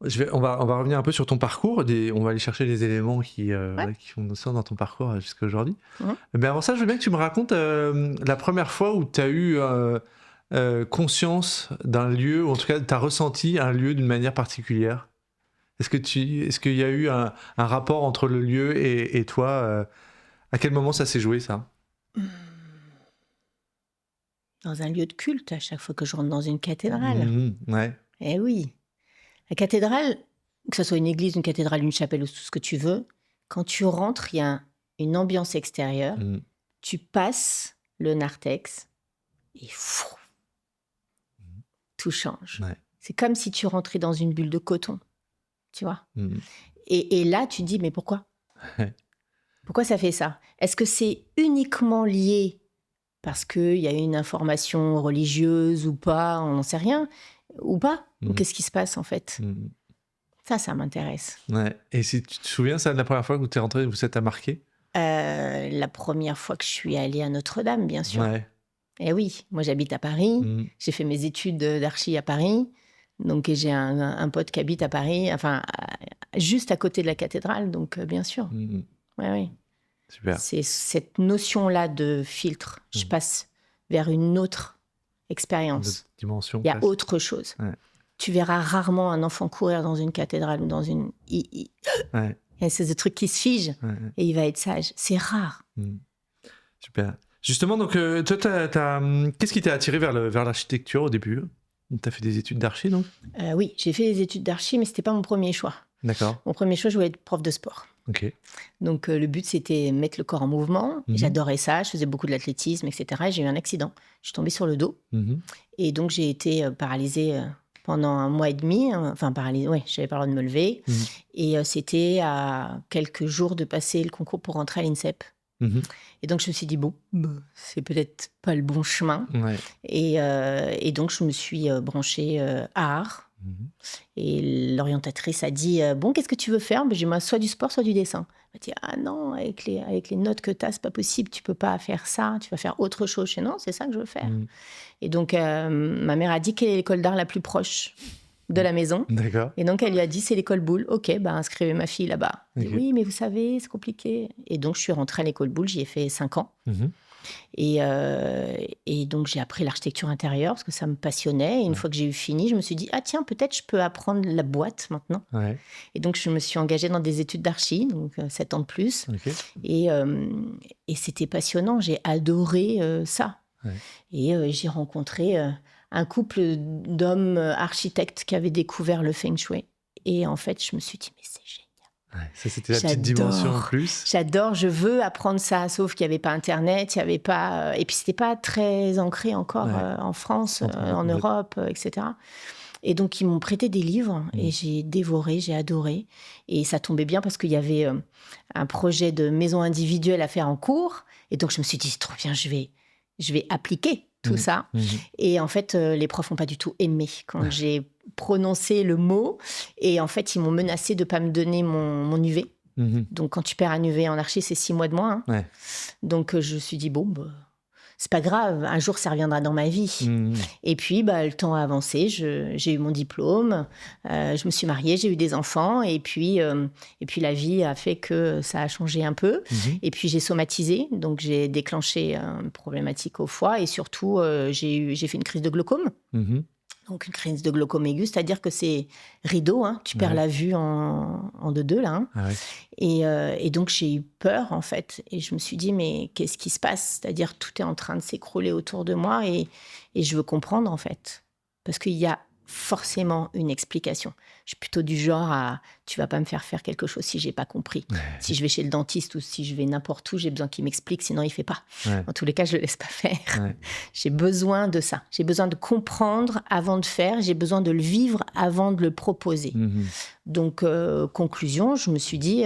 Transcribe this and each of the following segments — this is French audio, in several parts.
On va revenir un peu sur ton parcours. On va aller chercher les éléments Ouais. qui font sens dans ton parcours jusqu'à aujourd'hui. Mmh. Mais avant ça, je veux bien que tu me racontes la première fois où tu as eu conscience d'un lieu, ou en tout cas, tu as ressenti un lieu d'une manière particulière. Est-ce qu'il y a eu un rapport entre le lieu et toi à quel moment ça s'est joué, ça? Dans un lieu de culte, à chaque fois que je rentre dans une cathédrale. Mhm, ouais. Eh oui, la cathédrale, que ce soit une église, une cathédrale, une chapelle ou tout ce que tu veux, quand tu rentres, il y a une ambiance extérieure. Mhm, Tu passes le narthex et fou, tout change. ouais. C'est comme si tu rentrais dans une bulle de coton, tu vois. Mhm, Et là, tu te dis, mais pourquoi? ouais. Pourquoi ça fait ça? Est-ce que c'est uniquement lié parce qu'il y a une information religieuse ou pas, on n'en sait rien, ou pas? Ou Mhm, qu'est-ce qui se passe en fait? mhm, Ça m'intéresse. ouais. Et si tu te souviens, ça, de la première fois où tu es rentré, où ça t'a marqué? La première fois que je suis allée à Notre-Dame, bien sûr. Ouais. Eh oui, moi j'habite à Paris, Mhm, j'ai fait mes études d'archi à Paris, donc j'ai un pote qui habite à Paris, enfin juste à côté de la cathédrale, donc bien sûr. mhm. Oui, oui. Super. C'est cette notion-là de filtre. Je Mhm. passe vers une autre Une autre expérience. dimension, Il y a presque. autre chose. Ouais. Tu verras rarement un enfant courir dans une cathédrale ou dans une... Ouais. Il y a ce truc qui se fige Ouais, ouais. et il va être sage. C'est rare. Mhm. Super. Justement, donc, toi, qu'est-ce qui t'a attiré vers l'architecture au début? Tu as fait des études d'archi, donc? Oui, j'ai fait des études d'archi, mais c'était pas mon premier choix. D'accord. Mon premier choix, je voulais être prof de sport. Ok. Donc le but, c'était mettre le corps en mouvement. Mhm. J'adorais ça, je faisais beaucoup de l'athlétisme, etc. Et j'ai eu un accident. Je suis tombée sur le dos. Mhm. Et donc j'ai été paralysée pendant 1 mois et demi. Enfin, paralysée, ouais, j'avais pas le droit de me lever. Mhm. Et c'était à quelques jours de passer le concours pour rentrer à l'INSEP. Mhm. Et donc je me suis dit, bon, c'est peut-être pas le bon chemin. Ouais. Et donc je me suis branchée art. Mhm. Et l'orientatrice a dit bon, qu'est-ce que tu veux faire? J'ai dit moi, soit du sport, soit du dessin. Elle m'a dit ah non, avec les notes que tu as, c'est pas possible, tu peux pas faire ça, tu vas faire autre chose. Je dis non, c'est ça que je veux faire. Mhm. Et donc ma mère a dit quelle est l'école d'art la plus proche de la maison. D'accord. Et donc elle lui a dit c'est l'école Boulle. Ok, inscrivez ma fille là-bas. Elle dit Ok. oui, mais vous savez, c'est compliqué. Et donc je suis rentrée à l'école Boulle, j'y ai fait 5 ans. Mhm. Et donc, j'ai appris l'architecture intérieure parce que ça me passionnait. Et une fois que j'ai eu fini, je me suis dit, ah tiens, peut-être je peux apprendre la boîte maintenant. Ouais. Et donc, je me suis engagée dans des études d'archi, donc 7 ans de plus. Ok. Et c'était passionnant, j'ai adoré ça. Ouais. Et j'ai rencontré un couple d'hommes architectes qui avaient découvert le feng shui. Et en fait, je me suis dit, mais c'est génial. Ouais. Ça, c'était la petite dimension en plus. J'adore, je veux apprendre ça, sauf qu'il n'y avait pas Internet, il y avait pas... et puis, c'était pas très ancré encore Ouais. en France, Entre- en Europe, etc. Et donc, ils m'ont prêté des livres et j'ai dévoré, j'ai adoré. Et ça tombait bien parce qu'il y avait un projet de maison individuelle à faire en cours. Et donc, je me suis dit, c'est trop bien, je vais appliquer tout ça. Mhm. Et en fait, les profs n'ont pas du tout aimé quand j'ai prononcé le mot. Et en fait, ils m'ont menacé de ne pas me donner mon UV. Mhm. Donc, quand tu perds un UV en archi, c'est 6 mois de moins. Ouais. Donc, je me suis dit, bon, c'est pas grave, un jour, ça reviendra dans ma vie. Mhm. Et puis, le temps a avancé, j'ai eu mon diplôme, je me suis mariée, j'ai eu des enfants. Et puis, la vie a fait que ça a changé un peu. Mhm. Et puis, j'ai somatisé, donc j'ai déclenché une problématique au foie. Et surtout, j'ai fait une crise de glaucome. Mhm. Donc, une crise de glaucome aiguë, c'est-à-dire que c'est rideau, hein, tu perds Ouais. la vue en deux, là. Hein. Ah ouais. Et donc, j'ai eu peur, en fait. Et je me suis dit, mais qu'est-ce qui se passe? C'est-à-dire, tout est en train de s'écrouler autour de moi et je veux comprendre, en fait. Parce qu'il y a forcément une explication. Je suis plutôt du genre à, tu vas pas me faire quelque chose si j'ai pas compris. Si je vais chez le dentiste ou si je vais n'importe où, j'ai besoin qu'il m'explique, sinon il fait pas. Ouais. En tous les cas, je le laisse pas faire. Ouais. J'ai besoin de ça. J'ai besoin de comprendre avant de faire. J'ai besoin de le vivre avant de le proposer. Mhm. Donc, conclusion, je me suis dit,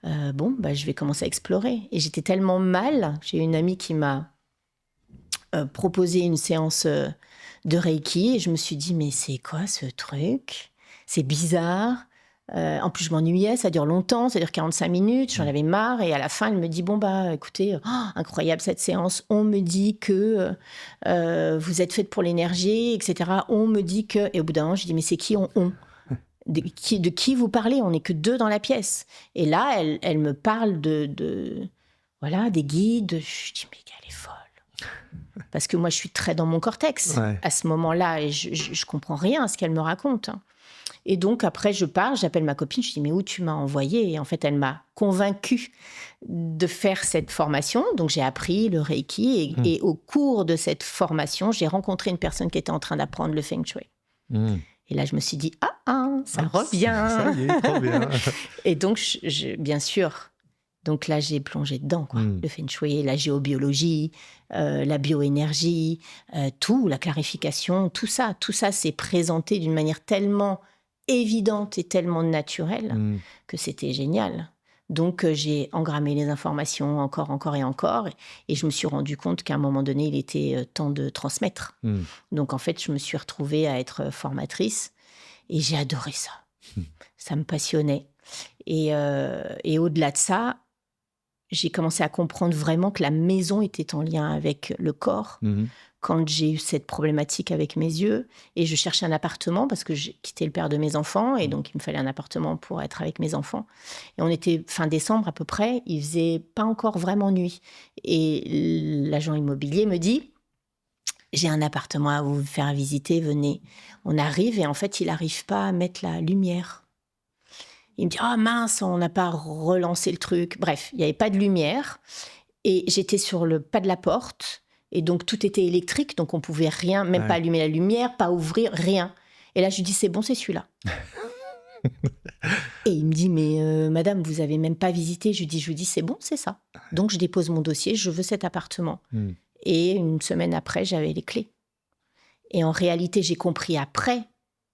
je vais commencer à explorer. Et j'étais tellement mal. J'ai une amie qui m'a proposé une séance de Reiki. Et je me suis dit, mais c'est quoi ce truc? C'est bizarre. En plus, je m'ennuyais, ça dure longtemps, ça dure 45 minutes, j'en avais marre. Et à la fin, elle me dit, écoutez, incroyable cette séance. On me dit que vous êtes faite pour l'énergie, etc. On me dit que... Et au bout d'un moment, je dis, mais c'est qui on de qui vous parlez? On n'est que 2 dans la pièce. Et là, elle me parle voilà, des guides. Je dis, mais elle est folle. Parce que moi, je suis très dans mon cortex à ce moment-là et je comprends rien à ce qu'elle me raconte. Et donc, après, je pars, j'appelle ma copine, je dis, mais où tu m'as envoyée? Et en fait, elle m'a convaincue de faire cette formation. Donc, j'ai appris le Reiki et au cours de cette formation, j'ai rencontré une personne qui était en train d'apprendre le Feng Shui. Et là, je me suis dit, ça revient. Ça y est, trop bien. Et donc, bien sûr, donc là, j'ai plongé dedans, quoi. Le Feng Shui, la géobiologie, la bioénergie, tout, la clarification, tout ça s'est présenté d'une manière tellement évidente et tellement naturelle que c'était génial. Donc, j'ai engrammé les informations encore et encore. Et je me suis rendu compte qu'à un moment donné, il était temps de transmettre. Donc, en fait, je me suis retrouvée à être formatrice et j'ai adoré ça. Ça me passionnait. Et au-delà de ça, j'ai commencé à comprendre vraiment que la maison était en lien avec le corps. Quand j'ai eu cette problématique avec mes yeux, et je cherchais un appartement parce que j'ai quitté le père de mes enfants, et donc il me fallait un appartement pour être avec mes enfants. Et on était fin décembre à peu près, il faisait pas encore vraiment nuit. Et l'agent immobilier me dit, j'ai un appartement à vous faire visiter, venez. On arrive et en fait, il n'arrive pas à mettre la lumière. Il me dit, mince, on n'a pas relancé le truc. Bref, il n'y avait pas de lumière. Et j'étais sur le pas de la porte. Et donc, tout était électrique. Donc, on ne pouvait rien, même pas allumer la lumière, pas ouvrir, rien. Et là, je lui dis, c'est bon, c'est celui-là. Et il me dit, mais madame, vous n'avez même pas visité. Je lui dis, c'est bon, c'est ça. Donc, je dépose mon dossier, je veux cet appartement. Et une semaine après, j'avais les clés. Et en réalité, j'ai compris après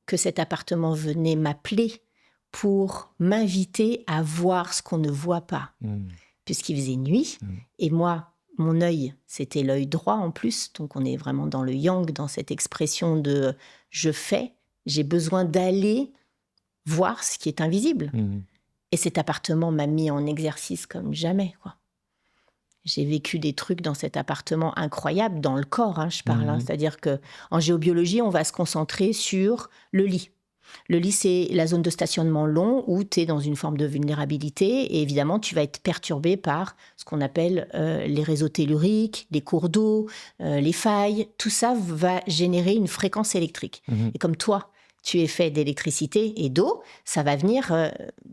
que cet appartement venait m'appeler pour m'inviter à voir ce qu'on ne voit pas. Puisqu'il faisait nuit. Et moi, mon œil, c'était l'œil droit en plus. Donc, on est vraiment dans le yang, dans cette expression de « je fais ». J'ai besoin d'aller voir ce qui est invisible. Et cet appartement m'a mis en exercice comme jamais, quoi. J'ai vécu des trucs dans cet appartement incroyables, dans le corps, je parle. C'est-à-dire qu'en géobiologie, on va se concentrer sur le lit. Le lit, c'est la zone de stationnement long où tu es dans une forme de vulnérabilité et évidemment, tu vas être perturbé par ce qu'on appelle les réseaux telluriques, les cours d'eau, les failles. Tout ça va générer une fréquence électrique. Et comme toi, tu es fait d'électricité et d'eau, ça va venir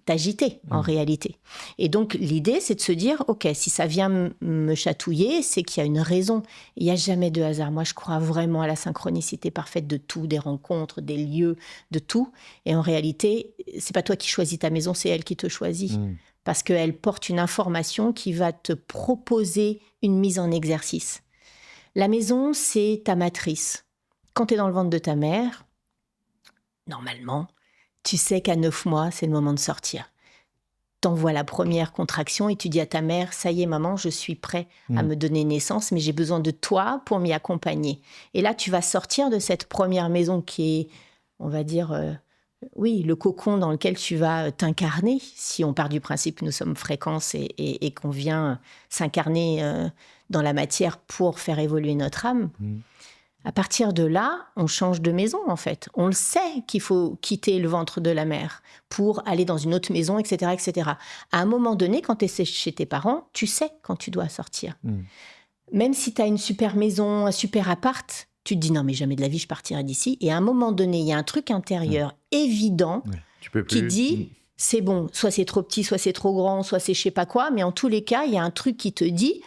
t'agiter en réalité. Et donc, l'idée, c'est de se dire, OK, si ça vient me chatouiller, c'est qu'il y a une raison. Il n'y a jamais de hasard. Moi, je crois vraiment à la synchronicité parfaite de tout, des rencontres, des lieux, de tout. Et en réalité, c'est pas toi qui choisis ta maison, c'est elle qui te choisit. Parce qu'elle porte une information qui va te proposer une mise en exercice. La maison, c'est ta matrice. Quand tu es dans le ventre de ta mère, normalement, tu sais qu'à 9 mois, c'est le moment de sortir. T'envoies la première contraction et tu dis à ta mère, ça y est maman, je suis prêt à me donner naissance, mais j'ai besoin de toi pour m'y accompagner. Et là, tu vas sortir de cette première maison qui est, on va dire, le cocon dans lequel tu vas t'incarner. Si on part du principe que nous sommes fréquences et qu'on vient s'incarner dans la matière pour faire évoluer notre âme. À partir de là, on change de maison, en fait. On le sait qu'il faut quitter le ventre de la mère pour aller dans une autre maison, etc., etc. À un moment donné, quand tu es chez tes parents, tu sais quand tu dois sortir. Même si tu as une super maison, un super appart, tu te dis non, mais jamais de la vie, je partirai d'ici. Et à un moment donné, il y a un truc intérieur évident qui dit c'est bon, soit c'est trop petit, soit c'est trop grand, soit c'est je sais pas quoi. Mais en tous les cas, il y a un truc qui te dit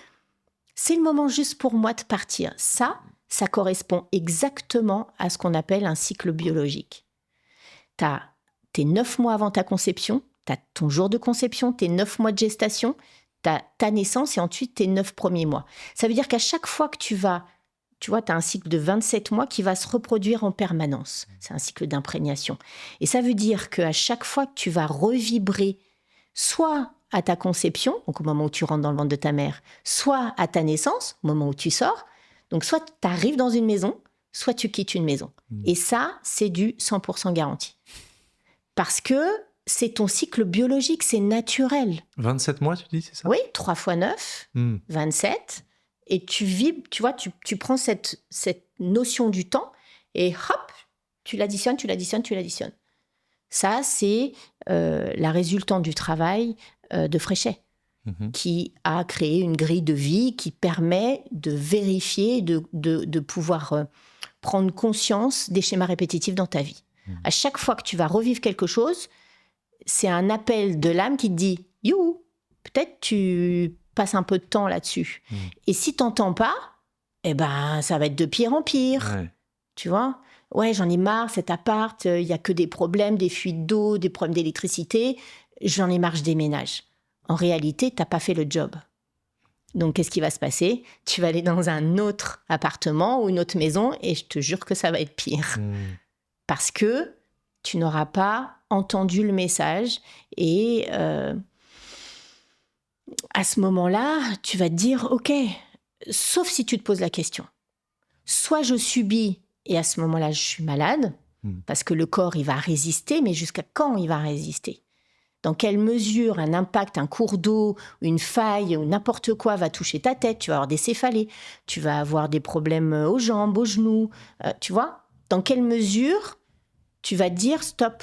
c'est le moment juste pour moi de partir. Ça correspond exactement à ce qu'on appelle un cycle biologique. Tu as tes 9 mois avant ta conception, tu as ton jour de conception, tes 9 mois de gestation, tu as ta naissance et ensuite tes 9 premiers mois. Ça veut dire qu'à chaque fois que tu vois, tu as un cycle de 27 mois qui va se reproduire en permanence. C'est un cycle d'imprégnation. Et ça veut dire qu'à chaque fois que tu vas revibrer, soit à ta conception, donc au moment où tu rentres dans le ventre de ta mère, soit à ta naissance, au moment où tu sors, donc, soit tu arrives dans une maison, soit tu quittes une maison. Et ça, c'est du 100% garanti. Parce que c'est ton cycle biologique, c'est naturel. 27 mois, tu dis, c'est ça? Oui, 3 x 9, 27. Et tu vibres, tu vois, tu prends cette notion du temps et hop, tu l'additionnes. Ça, c'est la résultante du travail de Fréchet, qui a créé une grille de vie qui permet de vérifier, de pouvoir prendre conscience des schémas répétitifs dans ta vie. À chaque fois que tu vas revivre quelque chose, c'est un appel de l'âme qui te dit « You, peut-être tu passes un peu de temps là-dessus. Et si tu n'entends pas, eh ben, ça va être de pire en pire. Ouais. Tu vois ? Ouais, j'en ai marre, cet appart, il n'y a que des problèmes, des fuites d'eau, des problèmes d'électricité. J'en ai marre, je déménage. En réalité, tu n'as pas fait le job. Donc, qu'est-ce qui va se passer ? Tu vas aller dans un autre appartement ou une autre maison et je te jure que ça va être pire. Parce que tu n'auras pas entendu le message et à ce moment-là, tu vas te dire « Ok », sauf si tu te poses la question. Soit je subis et à ce moment-là, je suis malade parce que le corps, il va résister, mais jusqu'à quand il va résister ? Dans quelle mesure un impact, un cours d'eau, une faille ou n'importe quoi va toucher ta tête ? Tu vas avoir des céphalées, tu vas avoir des problèmes aux jambes, aux genoux, tu vois ? Dans quelle mesure tu vas te dire stop,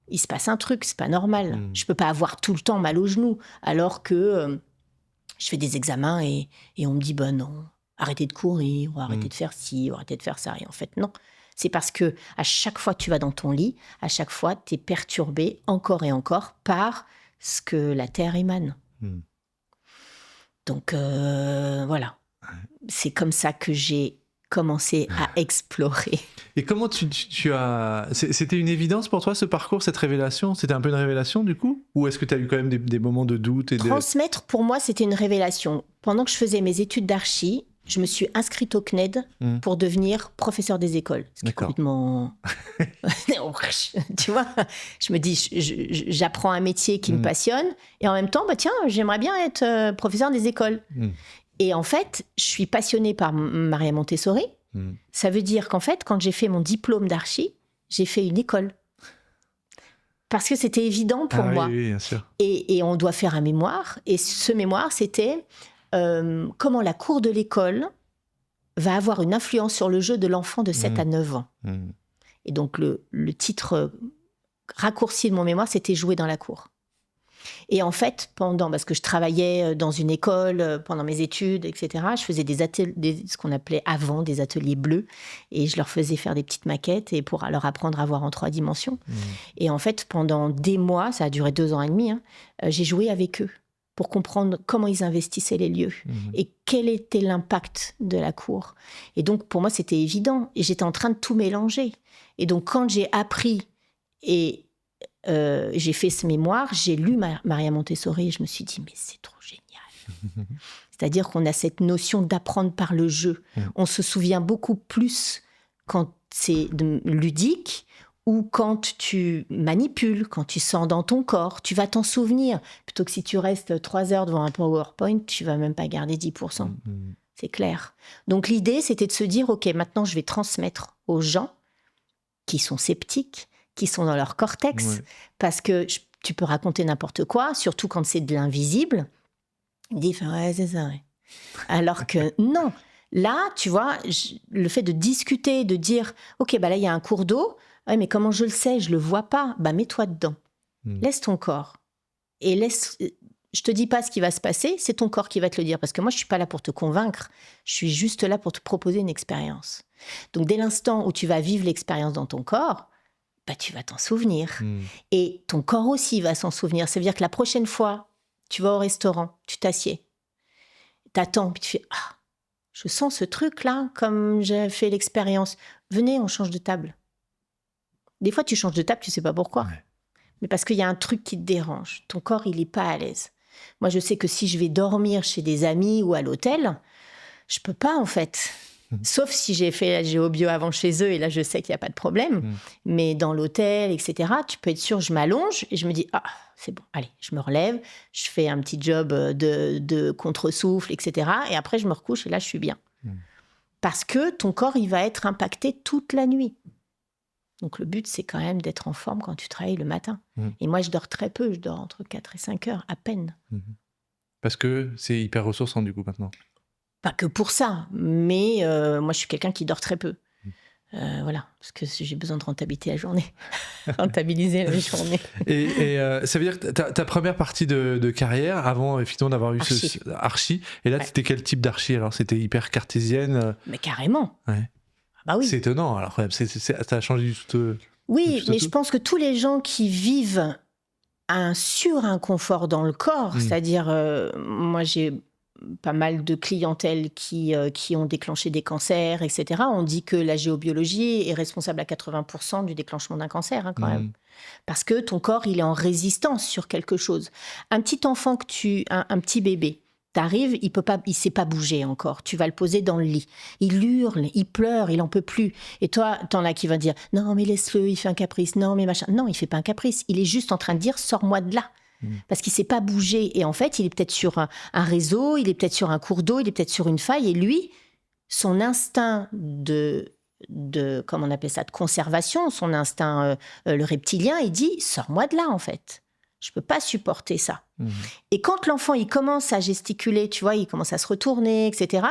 il se passe un truc, c'est pas normal. Je peux pas avoir tout le temps mal aux genoux alors que je fais des examens et on me dit bah non, arrêtez de courir ou arrêtez de faire ci ou arrêtez de faire ça. Et en fait non, c'est parce que à chaque fois que tu vas dans ton lit, à chaque fois tu es perturbé encore et encore par ce que la terre émane. Donc voilà, c'est comme ça que j'ai commencé à explorer. Et comment tu as... C'était une évidence pour toi, ce parcours, cette révélation ? C'était un peu une révélation, du coup ? Ou est-ce que tu as eu quand même des moments de doute Transmettre, pour moi, c'était une révélation. Pendant que je faisais mes études d'archi, je me suis inscrite au CNED pour devenir professeur des écoles. Ce qui est complètement... tu vois ? Je me dis, j'apprends un métier qui me passionne. Et en même temps, bah, tiens, j'aimerais bien être professeur des écoles. Et en fait, je suis passionnée par Maria Montessori. Ça veut dire qu'en fait, quand j'ai fait mon diplôme d'archi, j'ai fait une école. Parce que c'était évident pour moi. Oui, bien sûr. Et on doit faire un mémoire. Et ce mémoire, c'était comment la cour de l'école va avoir une influence sur le jeu de l'enfant de 7 à 9 ans. Et donc, le titre raccourci de mon mémoire, c'était « Jouer dans la cour ». Et en fait, parce que je travaillais dans une école pendant mes études, etc., je faisais ce qu'on appelait avant des ateliers bleus, et je leur faisais faire des petites maquettes et pour leur apprendre à voir en 3 dimensions. Et en fait, pendant des mois, ça a duré 2 ans et demi, j'ai joué avec eux pour comprendre comment ils investissaient les lieux et quel était l'impact de la cour. Et donc, pour moi, c'était évident. Et j'étais en train de tout mélanger. Et donc, quand j'ai appris et j'ai fait ce mémoire, j'ai lu Maria Montessori et je me suis dit, mais c'est trop génial. C'est-à-dire qu'on a cette notion d'apprendre par le jeu. On se souvient beaucoup plus quand c'est ludique ou quand tu manipules, quand tu sens dans ton corps, tu vas t'en souvenir. Plutôt que si tu restes 3 heures devant un PowerPoint, tu vas même pas garder 10%. C'est clair. Donc l'idée, c'était de se dire, OK, maintenant je vais transmettre aux gens qui sont sceptiques, qui sont dans leur cortex, parce que tu peux raconter n'importe quoi, surtout quand c'est de l'invisible. Ils disent, ouais, c'est ça, ouais. Alors que non. Là, tu vois, le fait de discuter, de dire, OK, bah là, il y a un cours d'eau, ouais, mais comment je le sais, je le vois pas, bah mets-toi dedans. Laisse ton corps. Et je te dis pas ce qui va se passer, c'est ton corps qui va te le dire, parce que moi, je suis pas là pour te convaincre, je suis juste là pour te proposer une expérience. Donc, dès l'instant où tu vas vivre l'expérience dans ton corps, bah, tu vas t'en souvenir. Et ton corps aussi va s'en souvenir. Ça veut dire que la prochaine fois, tu vas au restaurant, tu t'assieds, t'attends, puis tu fais « Ah, je sens ce truc-là, comme j'ai fait l'expérience. Venez, on change de table. » Des fois, tu changes de table, tu sais pas pourquoi. Mais parce qu'il y a un truc qui te dérange. Ton corps, il est pas à l'aise. Moi, je sais que si je vais dormir chez des amis ou à l'hôtel, je peux pas, en fait. Sauf si j'ai fait la géobio avant chez eux, et là, je sais qu'il n'y a pas de problème. Mais dans l'hôtel, etc., tu peux être sûr, je m'allonge et je me dis, ah, c'est bon, allez, je me relève, je fais un petit job de contre-souffle, etc. Et après, je me recouche et là, je suis bien. Parce que ton corps, il va être impacté toute la nuit. Donc, le but, c'est quand même d'être en forme quand tu travailles le matin. Et moi, je dors très peu, je dors entre 4 et 5 heures, à peine. Parce que c'est hyper ressourçant, du coup, maintenant. Pas que pour ça, mais moi, je suis quelqu'un qui dort très peu. Voilà, parce que j'ai besoin de rentabiliser la journée. Rentabiliser la journée. Et ça veut dire que ta première partie de carrière, avant effectivement d'avoir eu Archi. archi, et là, Ouais. c'était quel type d'archi? Alors, c'était hyper cartésienne. Mais carrément. Ouais. Bah oui. C'est étonnant. Alors, ça a changé du tout. Oui, mais tout. je pense que tous les gens qui vivent un surinconfort dans le corps, c'est-à-dire, moi j'ai pas mal de clientèle qui ont déclenché des cancers, etc. On dit que la géobiologie est responsable à 80% du déclenchement d'un cancer, hein, quand même. Parce que ton corps, il est en résistance sur quelque chose. Un petit enfant un petit bébé, t'arrives, il sait pas bouger encore. Tu vas le poser dans le lit. Il hurle, il pleure, il en peut plus. Et toi, t'en as qui va dire, non, mais laisse-le, il fait un caprice. Non, mais machin. Non, il fait pas un caprice. Il est juste en train de dire, sors-moi de là. Parce qu'il sait pas bouger. Et en fait, il est peut-être sur un réseau, il est peut-être sur un cours d'eau, il est peut-être sur une faille. Et lui, son instinct comment on appelle ça, de conservation, son instinct, le reptilien, il dit, sors-moi de là, en fait. Je peux pas supporter ça. Et quand l'enfant, il commence à gesticuler, tu vois, il commence à se retourner, etc.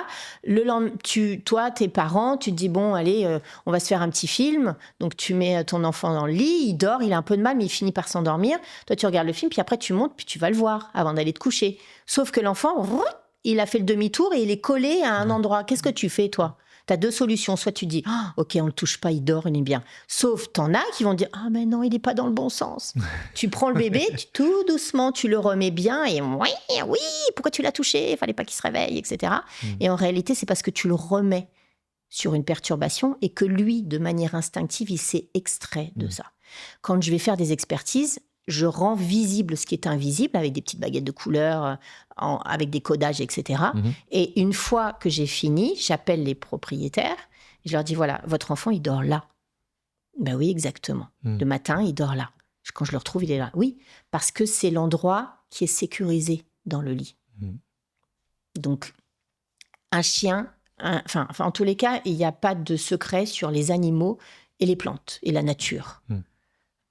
Toi, tes parents, tu te dis, bon, allez, on va se faire un petit film. Donc, tu mets ton enfant dans le lit, il dort, il a un peu de mal, mais il finit par s'endormir. Toi, tu regardes le film, puis après, tu montes, puis tu vas le voir avant d'aller te coucher. Sauf que l'enfant, il a fait le demi-tour et il est collé à un endroit. Qu'est-ce que tu fais, toi ? Tu as deux solutions. Soit tu dis, ok, on le touche pas, il dort, il est bien. Sauf, t'en as qui vont dire, mais non, il est pas dans le bon sens. Tu prends le bébé, tout doucement, tu le remets bien et oui, pourquoi tu l'as touché? Il fallait pas qu'il se réveille, etc. Et en réalité, c'est parce que tu le remets sur une perturbation et que lui, de manière instinctive, il s'est extrait de ça. Quand je vais faire des expertises, je rends visible ce qui est invisible avec des petites baguettes de couleurs, avec des codages, etc. Et une fois que j'ai fini, j'appelle les propriétaires et je leur dis, voilà, votre enfant, il dort là. Ben oui, exactement. Le matin, il dort là. Quand je le retrouve, il est là. Oui, parce que c'est l'endroit qui est sécurisé dans le lit. Donc, un chien, enfin, en tous les cas, il n'y a pas de secret sur les animaux et les plantes et la nature.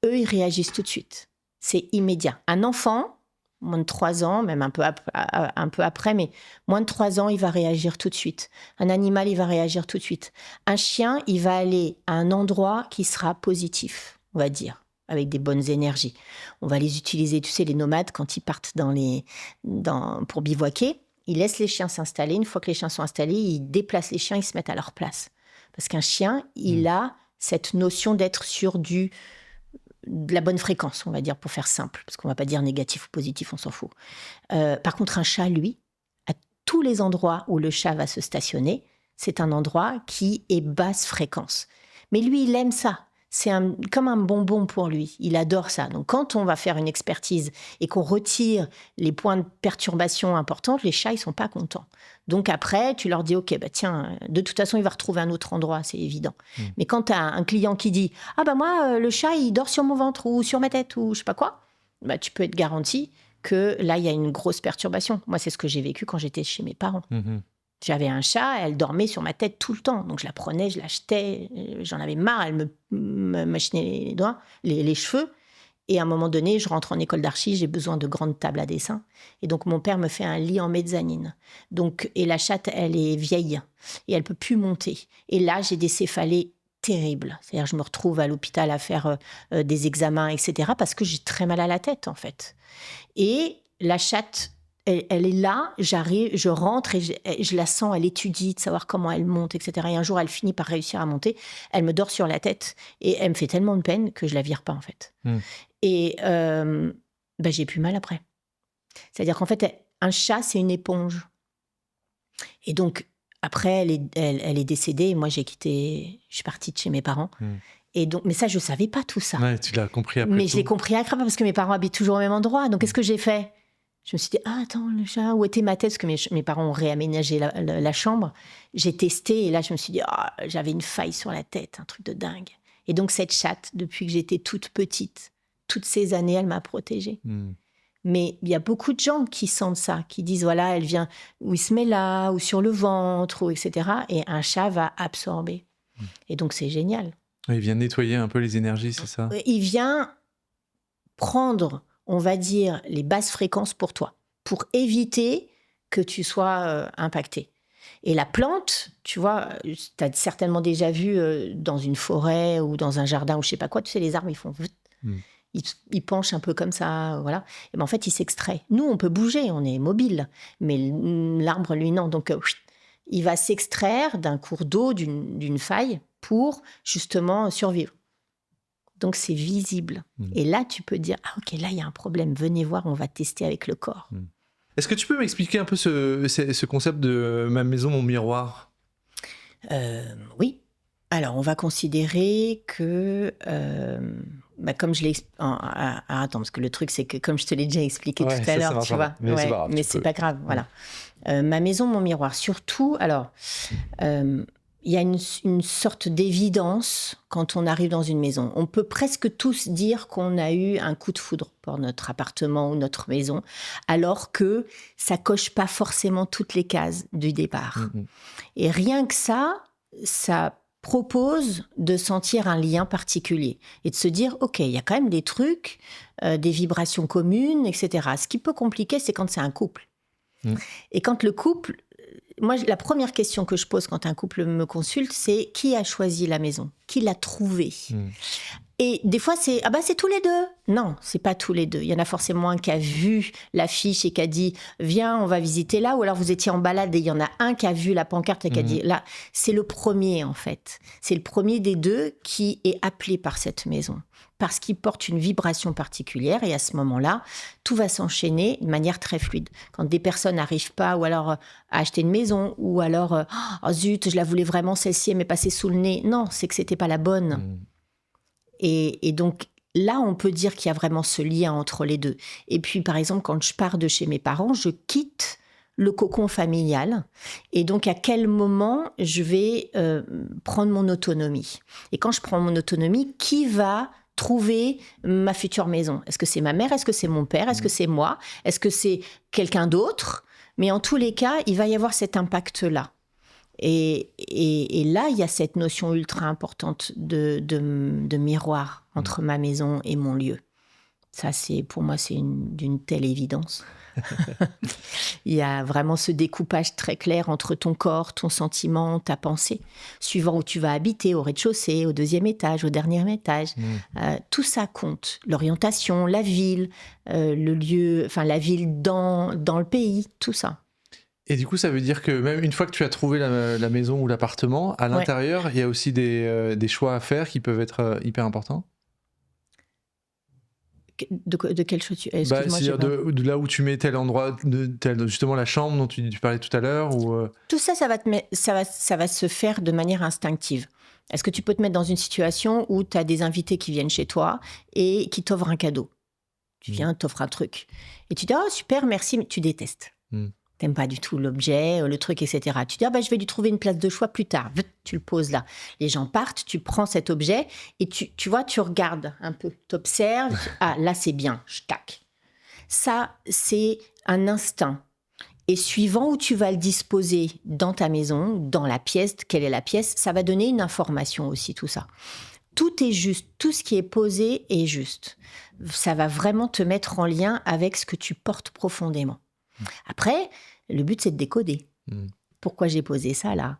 Eux, ils réagissent tout de suite. C'est immédiat. Un enfant, moins de 3 ans, même un peu après, mais moins de 3 ans, il va réagir tout de suite. Un animal, il va réagir tout de suite. Un chien, il va aller à un endroit qui sera positif, on va dire, avec des bonnes énergies. On va les utiliser, tu sais, les nomades, quand ils partent pour bivouaquer, ils laissent les chiens s'installer. Une fois que les chiens sont installés, ils déplacent les chiens, ils se mettent à leur place. Parce qu'un chien, il a cette notion d'être sur de la bonne fréquence, on va dire, pour faire simple, parce qu'on va pas dire négatif ou positif, on s'en fout. Par contre, un chat, lui, à tous les endroits où le chat va se stationner, c'est un endroit qui est basse fréquence. Mais lui, il aime ça. C'est comme un bonbon pour lui. Il adore ça. Donc, quand on va faire une expertise et qu'on retire les points de perturbation importants, les chats, ils sont pas contents. Donc, après, tu leur dis, OK, tiens, de toute façon, il va retrouver un autre endroit, c'est évident. Mais quand tu as un client qui dit, moi, le chat, il dort sur mon ventre ou sur ma tête ou je sais pas quoi, tu peux être garanti que là, il y a une grosse perturbation. Moi, c'est ce que j'ai vécu quand j'étais chez mes parents. J'avais un chat, elle dormait sur ma tête tout le temps. Donc, je la prenais, je l'achetais, j'en avais marre, elle me machinait les doigts, les cheveux. Et à un moment donné, je rentre en école d'archi, j'ai besoin de grandes tables à dessin. Et donc, mon père me fait un lit en mezzanine. Et la chatte, elle est vieille et elle peut plus monter. Et là, j'ai des céphalées terribles. C'est-à-dire, je me retrouve à l'hôpital à faire des examens, etc. parce que j'ai très mal à la tête, en fait. Et la chatte, elle est là, j'arrive, je rentre et je la sens, elle étudie de savoir comment elle monte, etc. Et un jour, elle finit par réussir à monter. Elle me dort sur la tête et elle me fait tellement de peine que je la vire pas, en fait. Et j'ai plus mal après. C'est-à-dire qu'en fait, un chat, c'est une éponge. Et donc, après, elle est décédée. Et moi, je suis partie de chez mes parents. Et donc, mais ça, je savais pas tout ça. Ouais, tu l'as compris après. Mais je l'ai compris après parce que mes parents habitent toujours au même endroit. Donc, qu'est-ce que j'ai fait ? Je me suis dit, attends, le chat, où était ma tête ? Parce que mes parents ont réaménagé la chambre. J'ai testé et là, je me suis dit, j'avais une faille sur la tête, un truc de dingue. Et donc, cette chatte, depuis que j'étais toute petite, toutes ces années, elle m'a protégée. Mais il y a beaucoup de gens qui sentent ça, qui disent, voilà, elle vient, ou il se met là, ou sur le ventre, ou etc. Et un chat va absorber. Et donc, c'est génial. Il vient nettoyer un peu les énergies, c'est ça ? Il vient prendre, on va dire, les basses fréquences pour toi, pour éviter que tu sois impacté. Et la plante, tu vois, tu as certainement déjà vu dans une forêt ou dans un jardin ou je sais pas quoi, tu sais, les arbres, ils font... Ils penchent un peu comme ça, voilà. Et ben en fait, ils s'extraient. Nous, on peut bouger, on est mobile, mais l'arbre, lui, non. Donc, il va s'extraire d'un cours d'eau, d'une faille, pour justement survivre. Donc, c'est visible. Et là, tu peux dire, ah ok, là, il y a un problème. Venez voir, on va tester avec le corps. Est-ce que tu peux m'expliquer un peu ce concept de ma maison, mon miroir ? Oui. Alors, on va considérer que, comme je l'ai attends, parce que le truc, c'est que comme je te l'ai déjà expliqué tout à l'heure, tu vois, mais c'est pas grave, voilà. Ma maison, mon miroir, surtout, alors, il y a une sorte d'évidence quand on arrive dans une maison. On peut presque tous dire qu'on a eu un coup de foudre pour notre appartement ou notre maison, alors que ça coche pas forcément toutes les cases du départ. Et rien que ça propose de sentir un lien particulier et de se dire, ok, il y a quand même des trucs, des vibrations communes, etc. Ce qui peut compliquer, c'est quand c'est un couple. Et quand le couple... Moi, la première question que je pose quand un couple me consulte, c'est qui a choisi la maison ? Qui l'a trouvée ? Et des fois, c'est tous les deux. Non, c'est pas tous les deux. Il y en a forcément un qui a vu l'affiche et qui a dit viens, on va visiter là. Ou alors vous étiez en balade et il y en a un qui a vu la pancarte et qui a dit là. C'est le premier en fait. C'est le premier des deux qui est appelé par cette maison parce qu'il porte une vibration particulière et à ce moment-là, tout va s'enchaîner de manière très fluide. Quand des personnes n'arrivent pas ou alors à acheter une maison ou alors oh zut, je la voulais vraiment celle-ci, elle m'est passée sous le nez. Non, c'est que c'était pas la bonne. Et donc, là, on peut dire qu'il y a vraiment ce lien entre les deux. Et puis, par exemple, quand je pars de chez mes parents, je quitte le cocon familial. Et donc, à quel moment je vais prendre mon autonomie ? Et quand je prends mon autonomie, qui va trouver ma future maison ? Est-ce que c'est ma mère ? Est-ce que c'est mon père ? Est-ce que c'est moi ? Est-ce que c'est quelqu'un d'autre ? Mais en tous les cas, il va y avoir cet impact-là. Et là, il y a cette notion ultra importante de miroir entre ma maison et mon lieu. Ça, pour moi, c'est d'une telle évidence. Il y a vraiment ce découpage très clair entre ton corps, ton sentiment, ta pensée, suivant où tu vas habiter, au rez-de-chaussée, au deuxième étage, au dernier étage. Tout ça compte. L'orientation, la ville, le lieu, enfin la ville dans le pays, tout ça. Et du coup, ça veut dire que même une fois que tu as trouvé la maison ou l'appartement, à l'intérieur, il y a aussi des choix à faire qui peuvent être hyper importants. De quel choix c'est-à-dire de là où tu mets tel endroit, justement la chambre dont tu parlais tout à l'heure ou Tout ça, ça va se faire de manière instinctive. Est-ce que tu peux te mettre dans une situation où tu as des invités qui viennent chez toi et qui t'offrent un cadeau ? Tu viens, t'offres un truc. Et tu dis « Oh, super, merci », mais tu détestes. T'aimes pas du tout l'objet, le truc, etc. Tu dis, je vais lui trouver une place de choix plus tard. Tu le poses là. Les gens partent, tu prends cet objet et tu vois, tu regardes un peu, t'observes. Ah, là, c'est bien, je tac. Ça, c'est un instinct. Et suivant où tu vas le disposer dans ta maison, dans la pièce, quelle est la pièce, ça va donner une information aussi, tout ça. Tout est juste, tout ce qui est posé est juste. Ça va vraiment te mettre en lien avec ce que tu portes profondément. Après, le but, c'est de décoder. Pourquoi j'ai posé ça là ?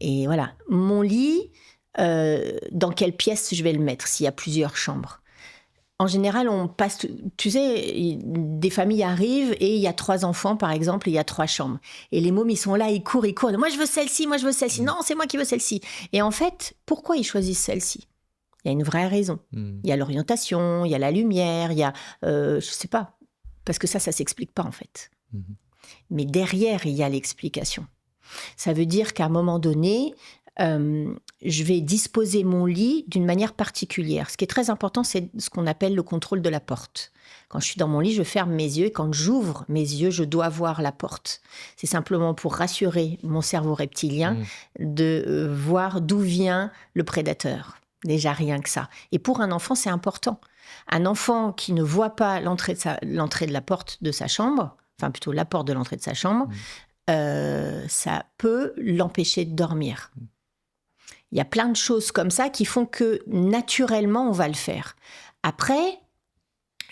Et voilà. Mon lit, dans quelle pièce je vais le mettre s'il y a plusieurs chambres ? En général, on passe... Tu sais, des familles arrivent et il y a 3 enfants, par exemple, et il y a 3 chambres. Et les mômes, ils sont là, ils courent. Moi, je veux celle-ci, moi, je veux celle-ci. Non, c'est moi qui veux celle-ci. Et en fait, pourquoi ils choisissent celle-ci ? Il y a une vraie raison. Il y a l'orientation, il y a la lumière, il y a... je sais pas. Parce que ça s'explique pas, en fait. Mais derrière, il y a l'explication. Ça veut dire qu'à un moment donné, je vais disposer mon lit d'une manière particulière. Ce qui est très important, c'est ce qu'on appelle le contrôle de la porte. Quand je suis dans mon lit, je ferme mes yeux et quand j'ouvre mes yeux, je dois voir la porte. C'est simplement pour rassurer mon cerveau reptilien de voir d'où vient le prédateur. Déjà rien que ça. Et pour un enfant, c'est important. Un enfant qui ne voit pas l'entrée de la porte de sa chambre, enfin plutôt la porte de l'entrée de sa chambre, ça peut l'empêcher de dormir. Il y a plein de choses comme ça qui font que naturellement, on va le faire. Après,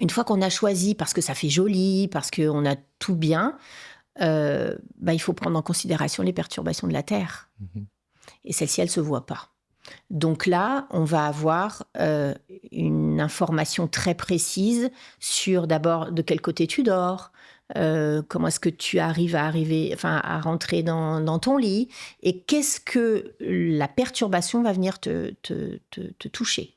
une fois qu'on a choisi, parce que ça fait joli, parce qu'on a tout bien, il faut prendre en considération les perturbations de la Terre. Et celles-ci, elles ne se voient pas. Donc là, on va avoir une information très précise sur d'abord de quel côté tu dors, comment est-ce que tu arrives à rentrer dans ton lit, et qu'est-ce que la perturbation va venir te toucher.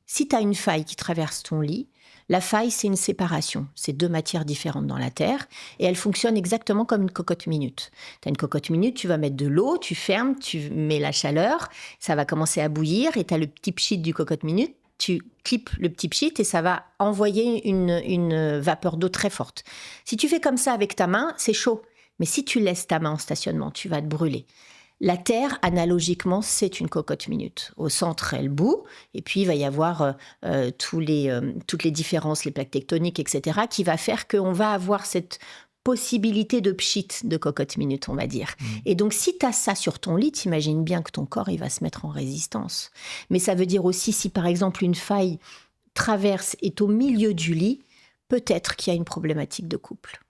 Si tu as une faille qui traverse ton lit, la faille, c'est une séparation. C'est 2 matières différentes dans la Terre et elle fonctionne exactement comme une cocotte minute. Tu as une cocotte minute, tu vas mettre de l'eau, tu fermes, tu mets la chaleur, ça va commencer à bouillir et tu as le petit pchit du cocotte minute. Tu clips le petit pchit et ça va envoyer une vapeur d'eau très forte. Si tu fais comme ça avec ta main, c'est chaud. Mais si tu laisses ta main en stationnement, tu vas te brûler. La Terre, analogiquement, c'est une cocotte minute. Au centre, elle bout, et puis il va y avoir toutes les différences, les plaques tectoniques, etc., qui va faire qu'on va avoir cette possibilité de pchit, de cocotte minute, on va dire. Et donc, si tu as ça sur ton lit, t'imagines bien que ton corps, il va se mettre en résistance. Mais ça veut dire aussi, si par exemple une faille traverse, est au milieu du lit, peut-être qu'il y a une problématique de couple.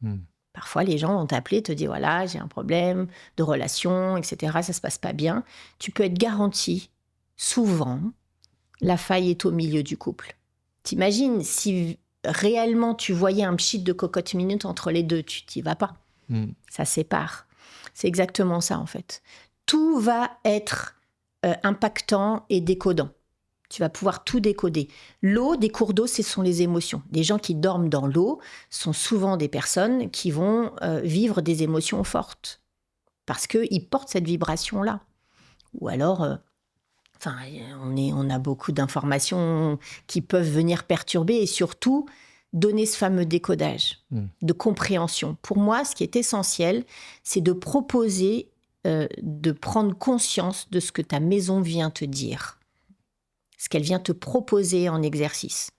Parfois, les gens vont t'appeler, te dire, voilà, j'ai un problème de relation, etc., ça ne se passe pas bien. Tu peux être garanti, souvent, la faille est au milieu du couple. T'imagines, si réellement tu voyais un pchit de cocotte minute entre les deux, tu t'y vas pas. Ça sépare. C'est exactement ça, en fait. Tout va être impactant et décodant. Tu vas pouvoir tout décoder. L'eau, des cours d'eau, ce sont les émotions. Des gens qui dorment dans l'eau sont souvent des personnes qui vont vivre des émotions fortes parce qu'ils portent cette vibration-là. Ou alors, on a beaucoup d'informations qui peuvent venir perturber et surtout donner ce fameux décodage de compréhension. Pour moi, ce qui est essentiel, c'est de proposer, de prendre conscience de ce que ta maison vient te dire. Ce qu'elle vient te proposer en exercice.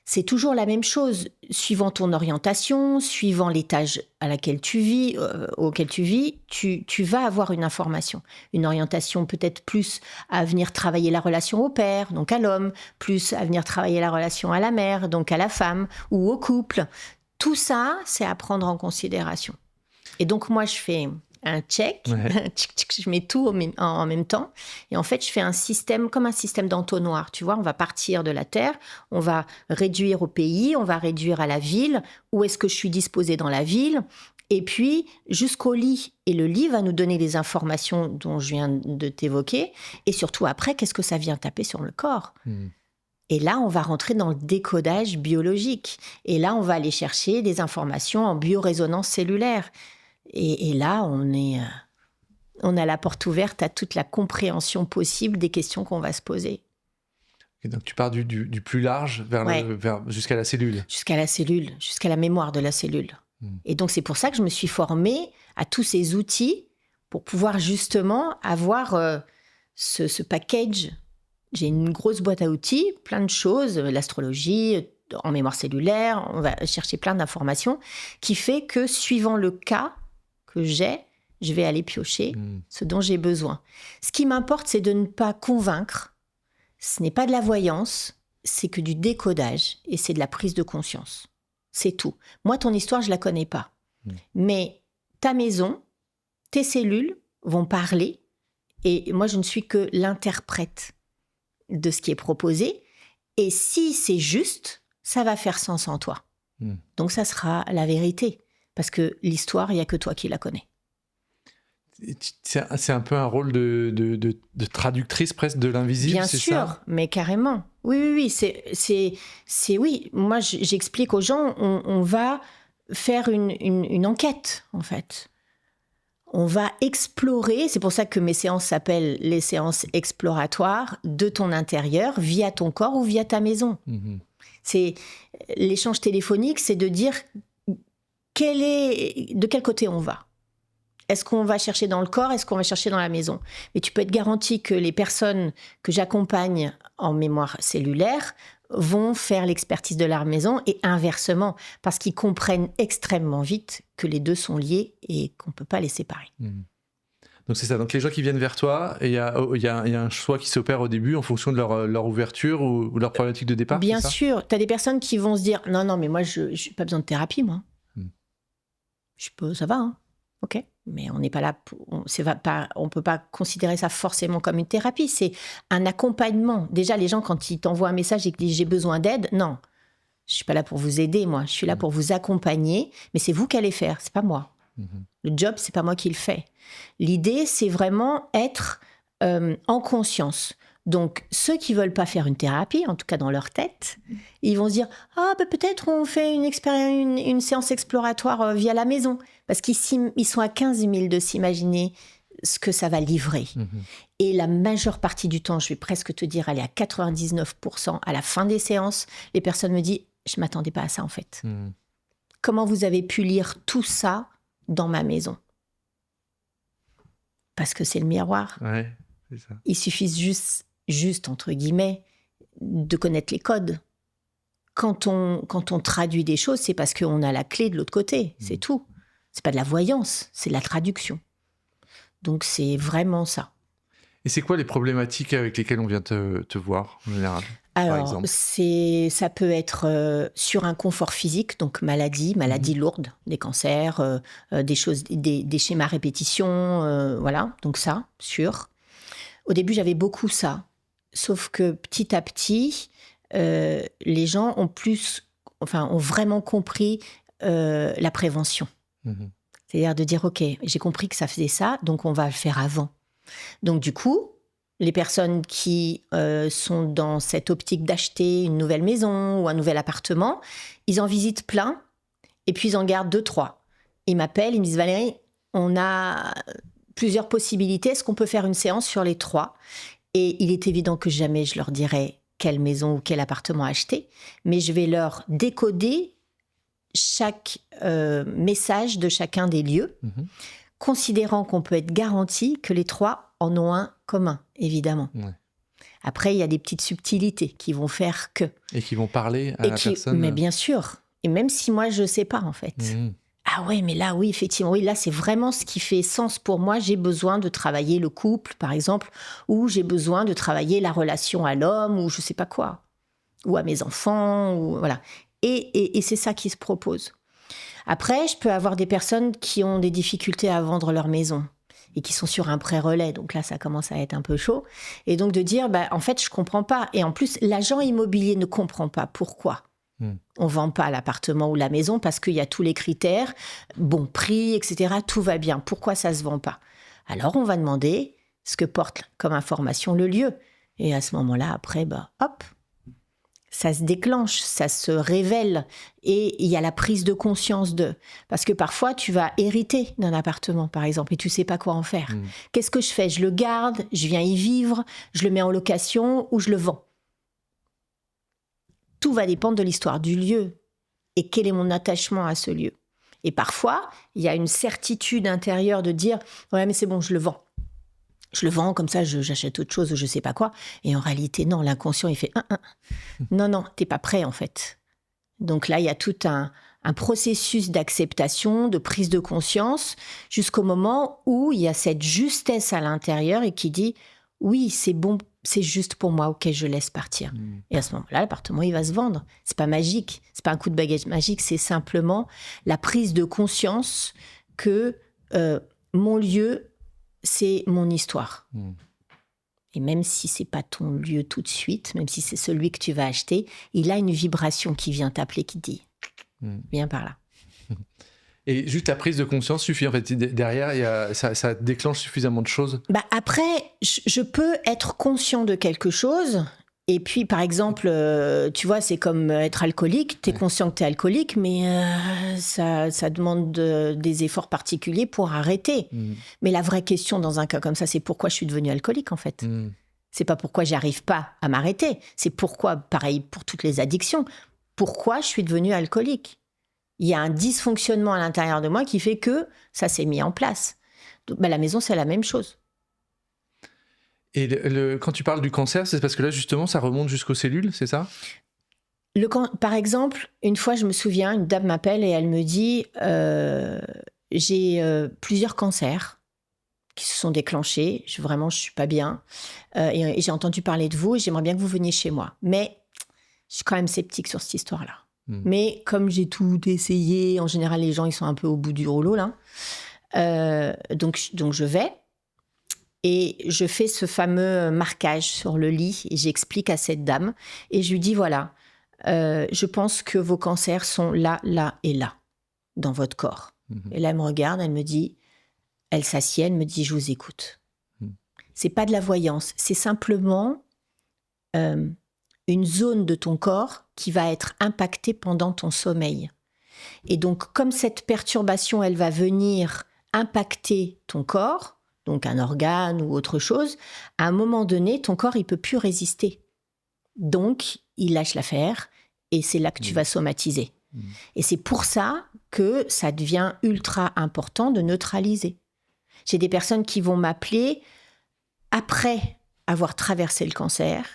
C'est toujours la même chose, suivant ton orientation, suivant l'étage auquel tu vis, tu vas avoir une information. Une orientation peut-être plus à venir travailler la relation au père, donc à l'homme, plus à venir travailler la relation à la mère, donc à la femme, ou au couple. Tout ça, c'est à prendre en considération. Et donc moi, je fais un check, je mets tout en même temps. Et en fait, je fais un système, comme un système d'entonnoir. Tu vois, on va partir de la Terre, on va réduire au pays, on va réduire à la ville. Où est-ce que je suis disposée dans la ville ? Et puis, jusqu'au lit. Et le lit va nous donner les informations dont je viens de t'évoquer. Et surtout, après, qu'est-ce que ça vient taper sur le corps ? Et là, on va rentrer dans le décodage biologique. Et là, on va aller chercher des informations en biorésonance cellulaire. Et là, on a la porte ouverte à toute la compréhension possible des questions qu'on va se poser. Et donc tu pars du plus large jusqu'à la cellule. Jusqu'à la cellule, jusqu'à la mémoire de la cellule. Et donc c'est pour ça que je me suis formée à tous ces outils pour pouvoir justement avoir ce package. J'ai une grosse boîte à outils, plein de choses, l'astrologie, en mémoire cellulaire, on va chercher plein d'informations, qui fait que suivant le cas que je vais aller piocher ce dont j'ai besoin. Ce qui m'importe, c'est de ne pas convaincre. Ce n'est pas de la voyance, c'est que du décodage et c'est de la prise de conscience. C'est tout. Moi, ton histoire, je la connais pas. Mais ta maison, tes cellules vont parler et moi, je ne suis que l'interprète de ce qui est proposé. Et si c'est juste, ça va faire sens en toi. Donc, ça sera la vérité. Parce que l'histoire, il n'y a que toi qui la connais. C'est un peu un rôle de traductrice presque de l'invisible, bien c'est sûr, ça ? Mais carrément. Oui. Oui. Moi, j'explique aux gens, on va faire une enquête, en fait. On va explorer, c'est pour ça que mes séances s'appellent les séances exploratoires de ton intérieur, via ton corps ou via ta maison. C'est l'échange téléphonique, c'est de dire de quel côté on va. Est-ce qu'on va chercher dans le corps ? Est-ce qu'on va chercher dans la maison ? Mais tu peux être garanti que les personnes que j'accompagne en mémoire cellulaire vont faire l'expertise de leur maison et inversement, parce qu'ils comprennent extrêmement vite que les deux sont liés et qu'on ne peut pas les séparer. Donc c'est ça, donc les gens qui viennent vers toi, il y a un choix qui s'opère au début en fonction de leur ouverture ou leur problématique de départ. Bien sûr, tu as des personnes qui vont se dire « Non, mais moi, je n'ai pas besoin de thérapie, moi. » Ça va, hein. Ok. Mais on n'est pas là on peut pas considérer ça forcément comme une thérapie. C'est un accompagnement. Déjà, les gens, quand ils t'envoient un message et qu'ils disent j'ai besoin d'aide, non. Je suis pas là pour vous aider, moi. Je suis là pour vous accompagner. Mais c'est vous qui allez faire, c'est pas moi. Le job, c'est pas moi qui le fais. L'idée, c'est vraiment être en conscience. Donc, ceux qui veulent pas faire une thérapie, en tout cas dans leur tête, ils vont se dire « Ah, peut-être on fait une séance exploratoire via la maison. » Parce qu'ils sont à 15 000 de s'imaginer ce que ça va livrer. Et la majeure partie du temps, je vais presque te dire, aller à 99%, à la fin des séances, les personnes me disent « Je m'attendais pas à ça, en fait. Comment vous avez pu lire tout ça dans ma maison ?» Parce que c'est le miroir. Ouais, c'est ça. Il suffit juste, entre guillemets, de connaître les codes. Quand on traduit des choses, c'est parce qu'on a la clé de l'autre côté, c'est tout. C'est pas de la voyance, c'est de la traduction. Donc c'est vraiment ça. Et c'est quoi les problématiques avec lesquelles on vient te voir, en général, par Alors, exemple? ça peut être sur un confort physique, donc maladie lourde, des cancers, des choses, des schémas à répétition, voilà, donc ça, sûr. Au début, j'avais beaucoup ça. Sauf que petit à petit, les gens ont vraiment compris la prévention. C'est-à-dire de dire, OK, j'ai compris que ça faisait ça, donc on va le faire avant. Donc du coup, les personnes qui sont dans cette optique d'acheter une nouvelle maison ou un nouvel appartement, ils en visitent plein, et puis ils en gardent 2, 3. Ils m'appellent, ils me disent, Valérie, on a plusieurs possibilités, est-ce qu'on peut faire une séance sur les 3 ? Et il est évident que jamais je leur dirai quelle maison ou quel appartement acheter, mais je vais leur décoder chaque message de chacun des lieux, considérant qu'on peut être garanti que les 3 en ont un commun, évidemment. Ouais. Après, il y a des petites subtilités qui vont faire que... Et qui vont parler à la personne. Mais bien sûr. Et même si moi, je ne sais pas, en fait. Ah ouais, mais là, oui, effectivement, oui, là, c'est vraiment ce qui fait sens pour moi. J'ai besoin de travailler le couple, par exemple, ou j'ai besoin de travailler la relation à l'homme, ou je sais pas quoi, ou à mes enfants, ou voilà. Et c'est ça qui se propose. Après, je peux avoir des personnes qui ont des difficultés à vendre leur maison et qui sont sur un pré-relais. Donc là, ça commence à être un peu chaud. Et donc de dire, en fait, je comprends pas. Et en plus, l'agent immobilier ne comprend pas pourquoi. On ne vend pas l'appartement ou la maison parce qu'il y a tous les critères, bon prix, etc. Tout va bien. Pourquoi ça ne se vend pas ? Alors, on va demander ce que porte comme information le lieu. Et à ce moment-là, après, hop, ça se déclenche, ça se révèle. Et il y a la prise de conscience de... Parce que parfois, tu vas hériter d'un appartement, par exemple, et tu ne sais pas quoi en faire. Qu'est-ce que je fais ? Je le garde, je viens y vivre, je le mets en location ou je le vends ? Tout va dépendre de l'histoire du lieu et quel est mon attachement à ce lieu. Et parfois, il y a une certitude intérieure de dire « Ouais, mais c'est bon, je le vends. Je le vends, comme ça, j'achète autre chose ou je ne sais pas quoi. » Et en réalité, non, l'inconscient, il fait « Non, tu n'es pas prêt, en fait. » Donc là, il y a tout un processus d'acceptation, de prise de conscience, jusqu'au moment où il y a cette justesse à l'intérieur et qui dit « Oui, c'est bon, c'est juste pour moi, ok, je laisse partir. » Et à ce moment-là, l'appartement, il va se vendre. C'est pas magique, c'est pas un coup de baguette magique, c'est simplement la prise de conscience que mon lieu, c'est mon histoire. Et même si c'est pas ton lieu tout de suite, même si c'est celui que tu vas acheter, il a une vibration qui vient t'appeler, qui te dit « Viens par là. » Et juste la prise de conscience suffit, en fait. Derrière, ça déclenche suffisamment de choses. Après, je peux être conscient de quelque chose. Et puis, par exemple, tu vois, c'est comme être alcoolique. Tu es conscient que tu es alcoolique, mais ça demande des efforts particuliers pour arrêter. Mais la vraie question dans un cas comme ça, c'est pourquoi je suis devenue alcoolique, en fait. C'est pas pourquoi j'arrive pas à m'arrêter. C'est pourquoi, pareil pour toutes les addictions, pourquoi je suis devenue alcoolique. Il y a un dysfonctionnement à l'intérieur de moi qui fait que ça s'est mis en place. Donc, la maison, c'est la même chose. Et quand tu parles du cancer, c'est parce que là, justement, ça remonte jusqu'aux cellules, c'est ça ? Par exemple, une fois, je me souviens, une dame m'appelle et elle me dit j'ai plusieurs cancers qui se sont déclenchés. Vraiment, je ne suis pas bien. Et j'ai entendu parler de vous et j'aimerais bien que vous veniez chez moi. Mais je suis quand même sceptique sur cette histoire-là. Mais comme j'ai tout essayé, en général, les gens, ils sont un peu au bout du rouleau, là. Donc, je vais et je fais ce fameux marquage sur le lit et j'explique à cette dame et je lui dis, voilà, je pense que vos cancers sont là, là et là, dans votre corps. Et là, elle me regarde, elle s'assied, elle me dit, je vous écoute. C'est pas de la voyance, c'est simplement une zone de ton corps qui va être impactée pendant ton sommeil. Et donc, comme cette perturbation, elle va venir impacter ton corps, donc un organe ou autre chose, à un moment donné, ton corps, il peut plus résister. Donc, il lâche l'affaire et c'est là que tu vas somatiser. Et c'est pour ça que ça devient ultra important de neutraliser. J'ai des personnes qui vont m'appeler après avoir traversé le cancer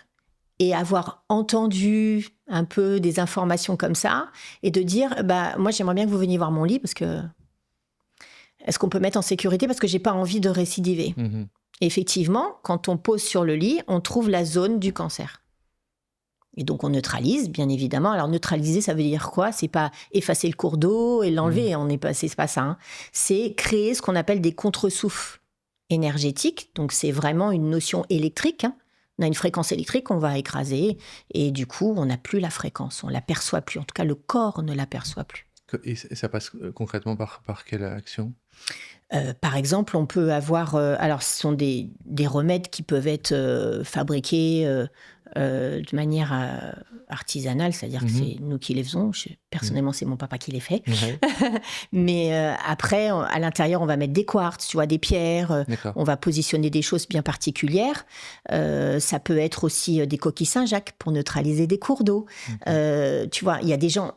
et avoir entendu un peu des informations comme ça et de dire, moi, j'aimerais bien que vous veniez voir mon lit parce que est-ce qu'on peut mettre en sécurité parce que j'ai pas envie de récidiver. Et effectivement, quand on pose sur le lit, on trouve la zone du cancer. Et donc, on neutralise, bien évidemment. Alors, neutraliser, ça veut dire quoi ? C'est pas effacer le cours d'eau et l'enlever. C'est pas ça. Hein. C'est créer ce qu'on appelle des contre-souffles énergétiques. Donc, c'est vraiment une notion électrique. Hein. On a une fréquence électrique qu'on va écraser. Et du coup, on n'a plus la fréquence. On ne l'aperçoit plus. En tout cas, le corps ne l'aperçoit plus. Et ça passe concrètement par quelle action ? Par exemple, on peut avoir... alors, ce sont des remèdes qui peuvent être fabriqués de manière artisanale, c'est-à-dire que c'est nous qui les faisons. Personnellement, c'est mon papa qui les fait. Ouais. Mais après, à l'intérieur, on va mettre des quartz, tu vois, des pierres. On va positionner des choses bien particulières. Ça peut être aussi des coquilles Saint-Jacques pour neutraliser des cours d'eau. Tu vois, il y a des gens...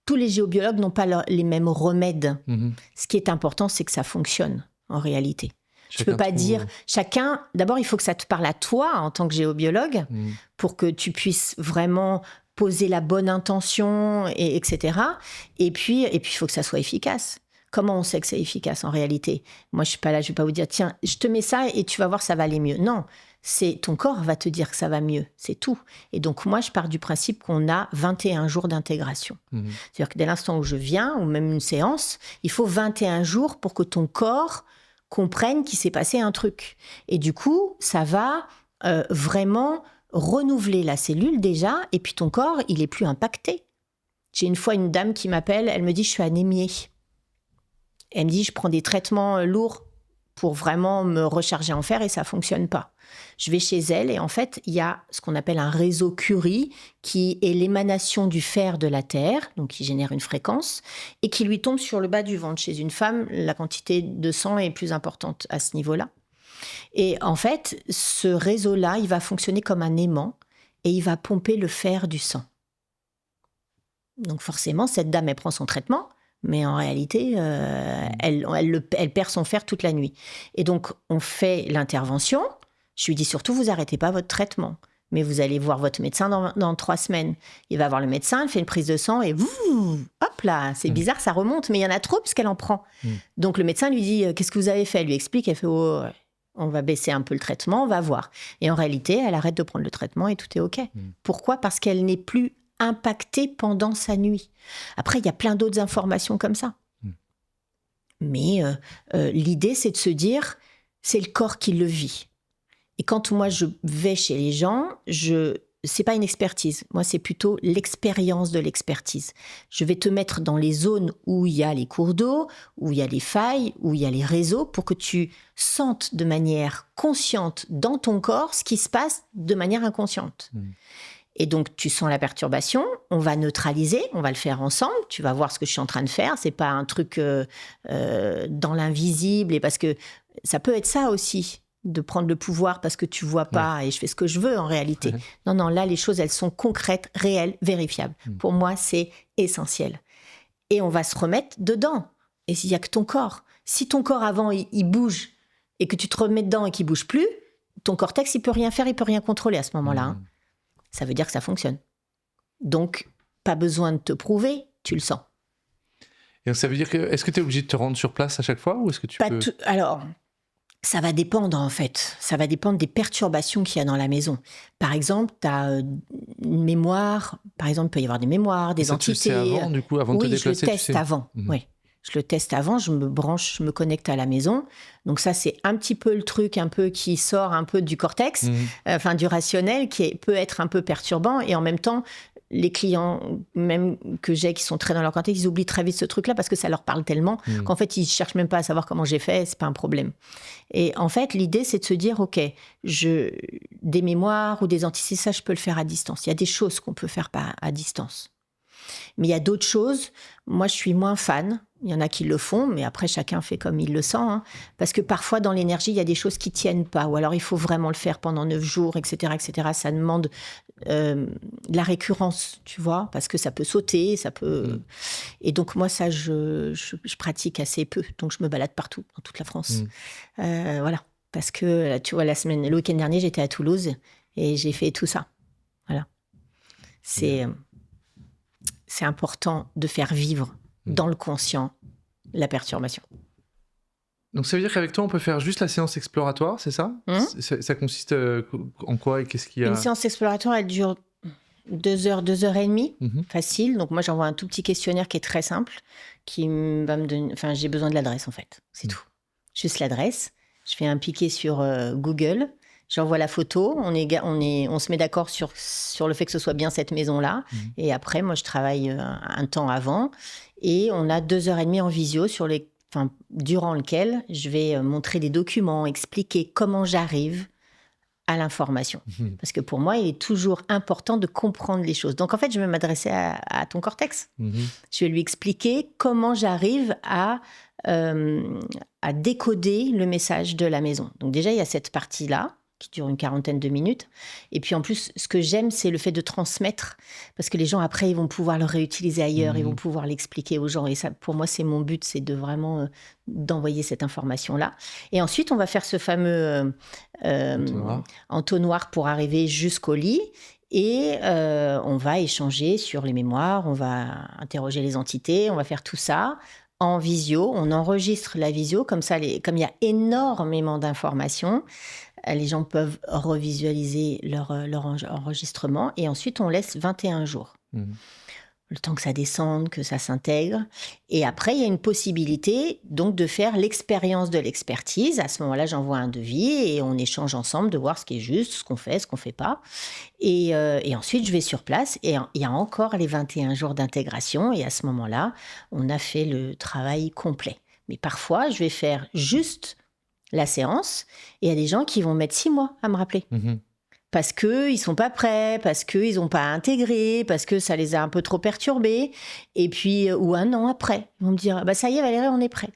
Tous les géobiologues n'ont pas les mêmes remèdes. Ce qui est important, c'est que ça fonctionne, en réalité. Je ne peux pas dire... Chacun... D'abord, il faut que ça te parle à toi, en tant que géobiologue, pour que tu puisses vraiment poser la bonne intention, etc. Et puis, il faut que ça soit efficace. Comment on sait que c'est efficace, en réalité ? Moi, je ne suis pas là, je ne vais pas vous dire, tiens, je te mets ça et tu vas voir, ça va aller mieux. Non, c'est ton corps va te dire que ça va mieux, c'est tout. Et donc, moi, je pars du principe qu'on a 21 jours d'intégration. C'est-à-dire que dès l'instant où je viens, ou même une séance, il faut 21 jours pour que ton corps comprenne qu'il s'est passé un truc. Et du coup, ça va vraiment renouveler la cellule déjà, et puis ton corps, il est plus impacté. J'ai une fois une dame qui m'appelle, elle me dit, je suis anémiée. Elle me dit, je prends des traitements lourds pour vraiment me recharger en fer et ça ne fonctionne pas. Je vais chez elle et en fait, il y a ce qu'on appelle un réseau Curie qui est l'émanation du fer de la Terre, donc qui génère une fréquence, et qui lui tombe sur le bas du ventre. Chez une femme, la quantité de sang est plus importante à ce niveau-là. Et en fait, ce réseau-là, il va fonctionner comme un aimant et il va pomper le fer du sang. Donc forcément, cette dame, elle prend son traitement, mais en réalité, elle perd son fer toute la nuit. Et donc, on fait l'intervention. Je lui dis surtout, vous n'arrêtez pas votre traitement. Mais vous allez voir votre médecin dans 3 semaines. Il va voir le médecin, il fait une prise de sang et hop là, c'est bizarre, ça remonte, mais il y en a trop puisqu'elle en prend. Donc, le médecin lui dit, qu'est-ce que vous avez fait ? Elle lui explique, elle fait, on va baisser un peu le traitement, on va voir. Et en réalité, elle arrête de prendre le traitement et tout est OK. Pourquoi ? Parce qu'elle n'est plus impactée pendant sa nuit. Après, il y a plein d'autres informations comme ça. Mais l'idée, c'est de se dire, c'est le corps qui le vit. Et quand moi, je vais chez les gens, c'est pas une expertise. Moi, c'est plutôt l'expérience de l'expertise. Je vais te mettre dans les zones où il y a les cours d'eau, où il y a les failles, où il y a les réseaux, pour que tu sentes de manière consciente dans ton corps ce qui se passe de manière inconsciente. Et donc, tu sens la perturbation, on va neutraliser, on va le faire ensemble, tu vas voir ce que je suis en train de faire, c'est pas un truc dans l'invisible, et parce que ça peut être ça aussi, de prendre le pouvoir parce que tu vois pas et je fais ce que je veux en réalité. Non, là, les choses, elles sont concrètes, réelles, vérifiables. Pour moi, c'est essentiel. Et on va se remettre dedans. Et il y a que ton corps. Si ton corps, avant, il bouge et que tu te remets dedans et qu'il bouge plus, ton cortex, il peut rien faire, il peut rien contrôler à ce moment-là. Hein. Ça veut dire que ça fonctionne. Donc, pas besoin de te prouver, tu le sens. Et donc, ça veut dire que... Est-ce que tu es obligé de te rendre sur place à chaque fois ou est-ce que tu peux... Alors, Ça va dépendre, en fait. Ça va dépendre des perturbations qu'il y a dans la maison. Par exemple, tu as une mémoire. Par exemple, il peut y avoir des mémoires, des Ça, tu le sais entités. avant, du coup, avant de te Oui, je le déplacer, tu teste sais. avant. Oui. Je le teste avant, je me branche, je me connecte à la maison. Donc ça, c'est un petit peu le truc un peu qui sort un peu du cortex, enfin du rationnel, peut être un peu perturbant. Et en même temps, les clients, même que j'ai, qui sont très dans leur cortex, ils oublient très vite ce truc-là parce que ça leur parle tellement qu'en fait, ils cherchent même pas à savoir comment j'ai fait, c'est pas un problème. Et en fait, l'idée, c'est de se dire, OK, des mémoires ou des entités, ça, je peux le faire à distance. Il y a des choses qu'on peut faire à distance. Mais il y a d'autres choses. Moi, je suis moins fan. Il y en a qui le font, mais après, chacun fait comme il le sent. Hein. Parce que parfois, dans l'énergie, il y a des choses qui tiennent pas. Ou alors, il faut vraiment le faire pendant 9 jours, etc., etc. Ça demande de la récurrence, tu vois, parce que ça peut sauter, ça peut... Et donc, moi, ça, je pratique assez peu. Donc, je me balade partout, dans toute la France. Voilà. Parce que, tu vois, le week-end dernier, j'étais à Toulouse et j'ai fait tout ça. Voilà. C'est important de faire vivre dans le conscient la perturbation. Donc ça veut dire qu'avec toi, on peut faire juste la séance exploratoire, c'est ça ? Ça consiste en quoi et qu'est-ce qu'il y a ? Une séance exploratoire, elle dure 2 heures, 2 heures et demie, facile. Donc moi, j'envoie un tout petit questionnaire qui est très simple, qui va me donner... Enfin, j'ai besoin de l'adresse, en fait. C'est tout. Juste l'adresse. Je fais un piqué sur Google. J'envoie la photo, on se met d'accord sur le fait que ce soit bien cette maison-là. Et après, moi, je travaille un temps avant. Et on a 2 heures et demie en visio durant lequel je vais montrer des documents, expliquer comment j'arrive à l'information. Parce que pour moi, il est toujours important de comprendre les choses. Donc, en fait, je vais m'adresser à ton cortex. Je vais lui expliquer comment j'arrive à décoder le message de la maison. Donc déjà, il y a cette partie-là qui dure une 40aine de minutes. Et puis en plus, ce que j'aime, c'est le fait de transmettre, parce que les gens, après, ils vont pouvoir le réutiliser ailleurs, ils vont pouvoir l'expliquer aux gens. Et ça, pour moi, c'est mon but, c'est de vraiment d'envoyer cette information-là. Et ensuite, on va faire ce fameux entonnoir pour arriver jusqu'au lit. Et on va échanger sur les mémoires, on va interroger les entités, on va faire tout ça en visio. On enregistre la visio, comme ça, comme il y a énormément d'informations, les gens peuvent revisualiser leur enregistrement. Et ensuite, on laisse 21 jours. Le temps que ça descende, que ça s'intègre. Et après, il y a une possibilité donc de faire l'expérience de l'expertise. À ce moment-là, j'envoie un devis et on échange ensemble de voir ce qui est juste, ce qu'on fait pas. Et ensuite, je vais sur place et il y a encore les 21 jours d'intégration. Et à ce moment-là, on a fait le travail complet. Mais parfois, je vais faire juste la séance et il y a des gens qui vont mettre 6 mois à me rappeler. Parce qu'ils ne sont pas prêts, parce qu'ils n'ont pas intégré, parce que ça les a un peu trop perturbés. Et puis, ou un an après, ils vont me dire, bah, ça y est Valérie, on est prêt.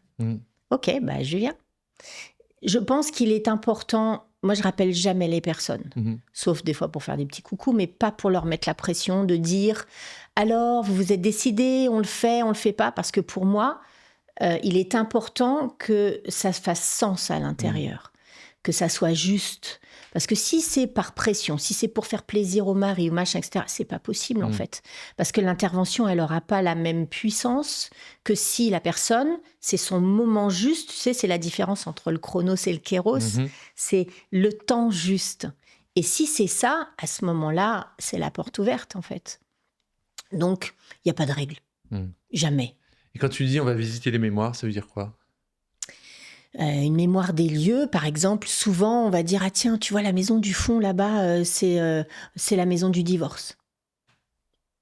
Ok, bah, je viens. Je pense qu'il est important, moi je rappelle jamais les personnes, sauf des fois pour faire des petits coucous, mais pas pour leur mettre la pression de dire, alors vous vous êtes décidé, on le fait pas, parce que pour moi, il est important que ça fasse sens à l'intérieur, que ça soit juste. Parce que si c'est par pression, si c'est pour faire plaisir au mari ou machin, etc., c'est pas possible en fait. Parce que l'intervention, elle aura pas la même puissance que si la personne, c'est son moment juste. Tu sais, c'est la différence entre le chronos et le kéros. C'est le temps juste. Et si c'est ça, à ce moment-là, c'est la porte ouverte en fait. Donc, il n'y a pas de règle. Jamais. Et quand tu dis on va visiter les mémoires, ça veut dire quoi ? Une mémoire des lieux, par exemple, souvent on va dire, ah tiens, tu vois la maison du fond là-bas, c'est la maison du divorce.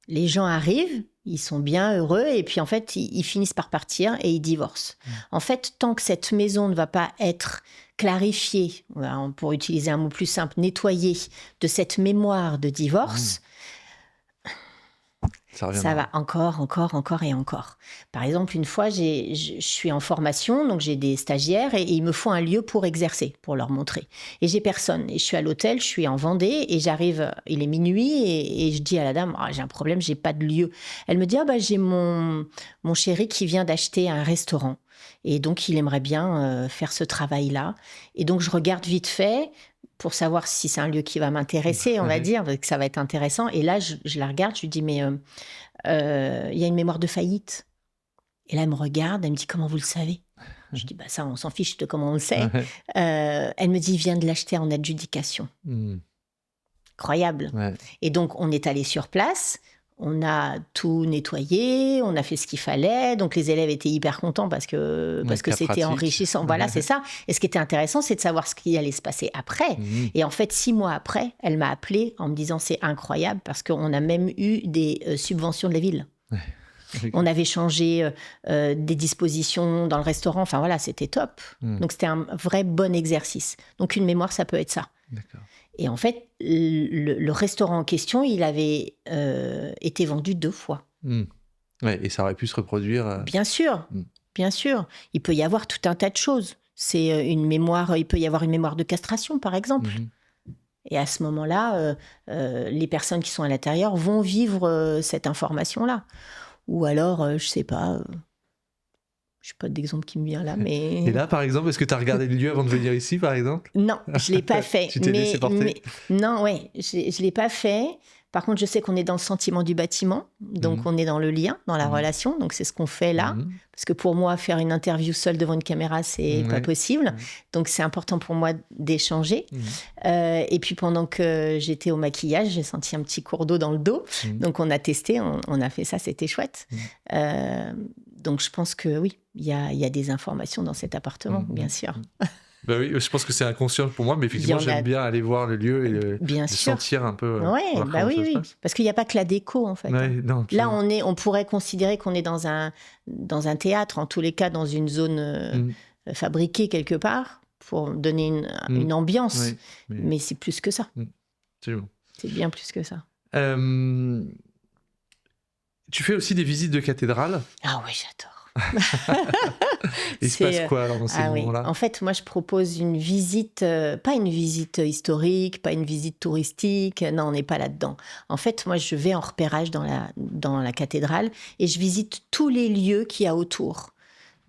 Les gens arrivent, ils sont bien heureux et puis en fait ils finissent par partir et ils divorcent. En fait, tant que cette maison ne va pas être clarifiée, pour utiliser un mot plus simple, nettoyée de cette mémoire de divorce, ça va encore et encore. Par exemple, une fois, je suis en formation, donc j'ai des stagiaires et il me faut un lieu pour exercer, pour leur montrer. Et j'ai personne. Et je suis à l'hôtel, je suis en Vendée et j'arrive, il est minuit et je dis à la dame, j'ai un problème, j'ai pas de lieu. Elle me dit, j'ai mon chéri qui vient d'acheter un restaurant. Et donc, il aimerait bien faire ce travail-là. Et donc, je regarde vite fait pour savoir si c'est un lieu qui va m'intéresser, on va dire, que ça va être intéressant. Et là, je la regarde, je lui dis, mais il y a une mémoire de faillite. Et là, elle me regarde, elle me dit, comment vous le savez? Je dis, bah ça, on s'en fiche de comment on le sait. Ouais. Elle me dit, il vient de l'acheter en adjudication. Incroyable. Ouais. Et donc, on est allé sur place, on a tout nettoyé, on a fait ce qu'il fallait. Donc, les élèves étaient hyper contents parce que Cas c'était pratique. enrichissant. Voilà, c'est ça. Et ce qui était intéressant, c'est de savoir ce qui allait se passer après. Et en fait, 6 mois après, elle m'a appelée en me disant, c'est incroyable parce qu'on a même eu des subventions de la ville. On avait changé des dispositions dans le restaurant. Enfin, voilà, c'était top. Donc, c'était un vrai bon exercice. Donc, une mémoire, ça peut être ça. D'accord. Et en fait, le restaurant en question, il avait été vendu 2 fois. Ouais, et ça aurait pu se reproduire. Bien sûr, bien sûr. Il peut y avoir tout un tas de choses. C'est une mémoire, il peut y avoir une mémoire de castration, par exemple. Et à ce moment-là, les personnes qui sont à l'intérieur vont vivre cette information-là. Ou alors, je sais pas... Je n'ai pas d'exemple qui me vient là, mais... Et là, par exemple, est-ce que tu as regardé le lieu avant de venir ici, par exemple? Non, je ne l'ai pas fait. Tu t'es laissé porter? Non, ouais, je ne l'ai pas fait. Par contre, je sais qu'on est dans le sentiment du bâtiment. Donc, on est dans le lien, dans la relation. Donc, c'est ce qu'on fait là. Parce que pour moi, faire une interview seule devant une caméra, c'est pas possible. Donc, c'est important pour moi d'échanger. Et puis, pendant que j'étais au maquillage, j'ai senti un petit cours d'eau dans le dos. Donc, on a testé, on a fait ça, c'était chouette. Donc, je pense que oui, il y a des informations dans cet appartement, bien sûr. Bah oui, je pense que c'est inconscient pour moi, mais effectivement, j'aime bien aller voir le lieu et le sentir un peu. Ouais, bah oui. Parce qu'il n'y a pas que la déco, en fait. Ouais, non, là, on pourrait considérer qu'on est dans un théâtre, en tous les cas, dans une zone fabriquée quelque part, pour donner une ambiance. Ouais, mais c'est plus que ça. Absolument. C'est bien plus que ça. Tu fais aussi des visites de cathédrales? Ah oui, j'adore. Il se passe quoi alors dans ces moments-là? En fait, moi, je propose une visite, pas une visite historique, pas une visite touristique. Non, on n'est pas là-dedans. En fait, moi, je vais en repérage dans la cathédrale et je visite tous les lieux qu'il y a autour.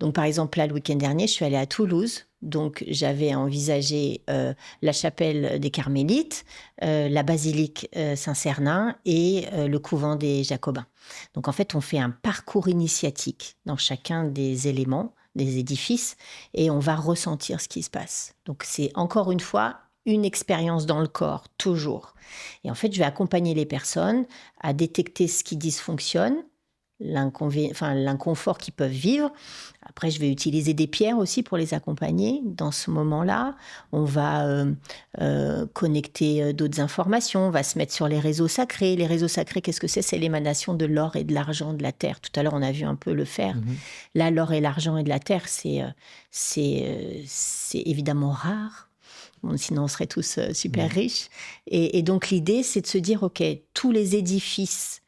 Donc, par exemple, là, le week-end dernier, je suis allée à Toulouse. Donc, j'avais envisagé la chapelle des Carmélites, la basilique Saint-Cernin et le couvent des Jacobins. Donc, en fait, on fait un parcours initiatique dans chacun des éléments, des édifices, et on va ressentir ce qui se passe. Donc, c'est encore une fois une expérience dans le corps, toujours. Et en fait, je vais accompagner les personnes à détecter ce qui dysfonctionne, l'inconfort qu'ils peuvent vivre. Après, je vais utiliser des pierres aussi pour les accompagner. Dans ce moment-là, on va connecter d'autres informations. On va se mettre sur les réseaux sacrés. Les réseaux sacrés, qu'est-ce que c'est? C'est l'émanation de l'or et de l'argent de la terre. Tout à l'heure, on a vu un peu le fer. Là, l'or et l'argent et de la terre, c'est évidemment rare. Bon, sinon, on serait tous super riches. Et donc, l'idée, c'est de se dire, OK, tous les édifices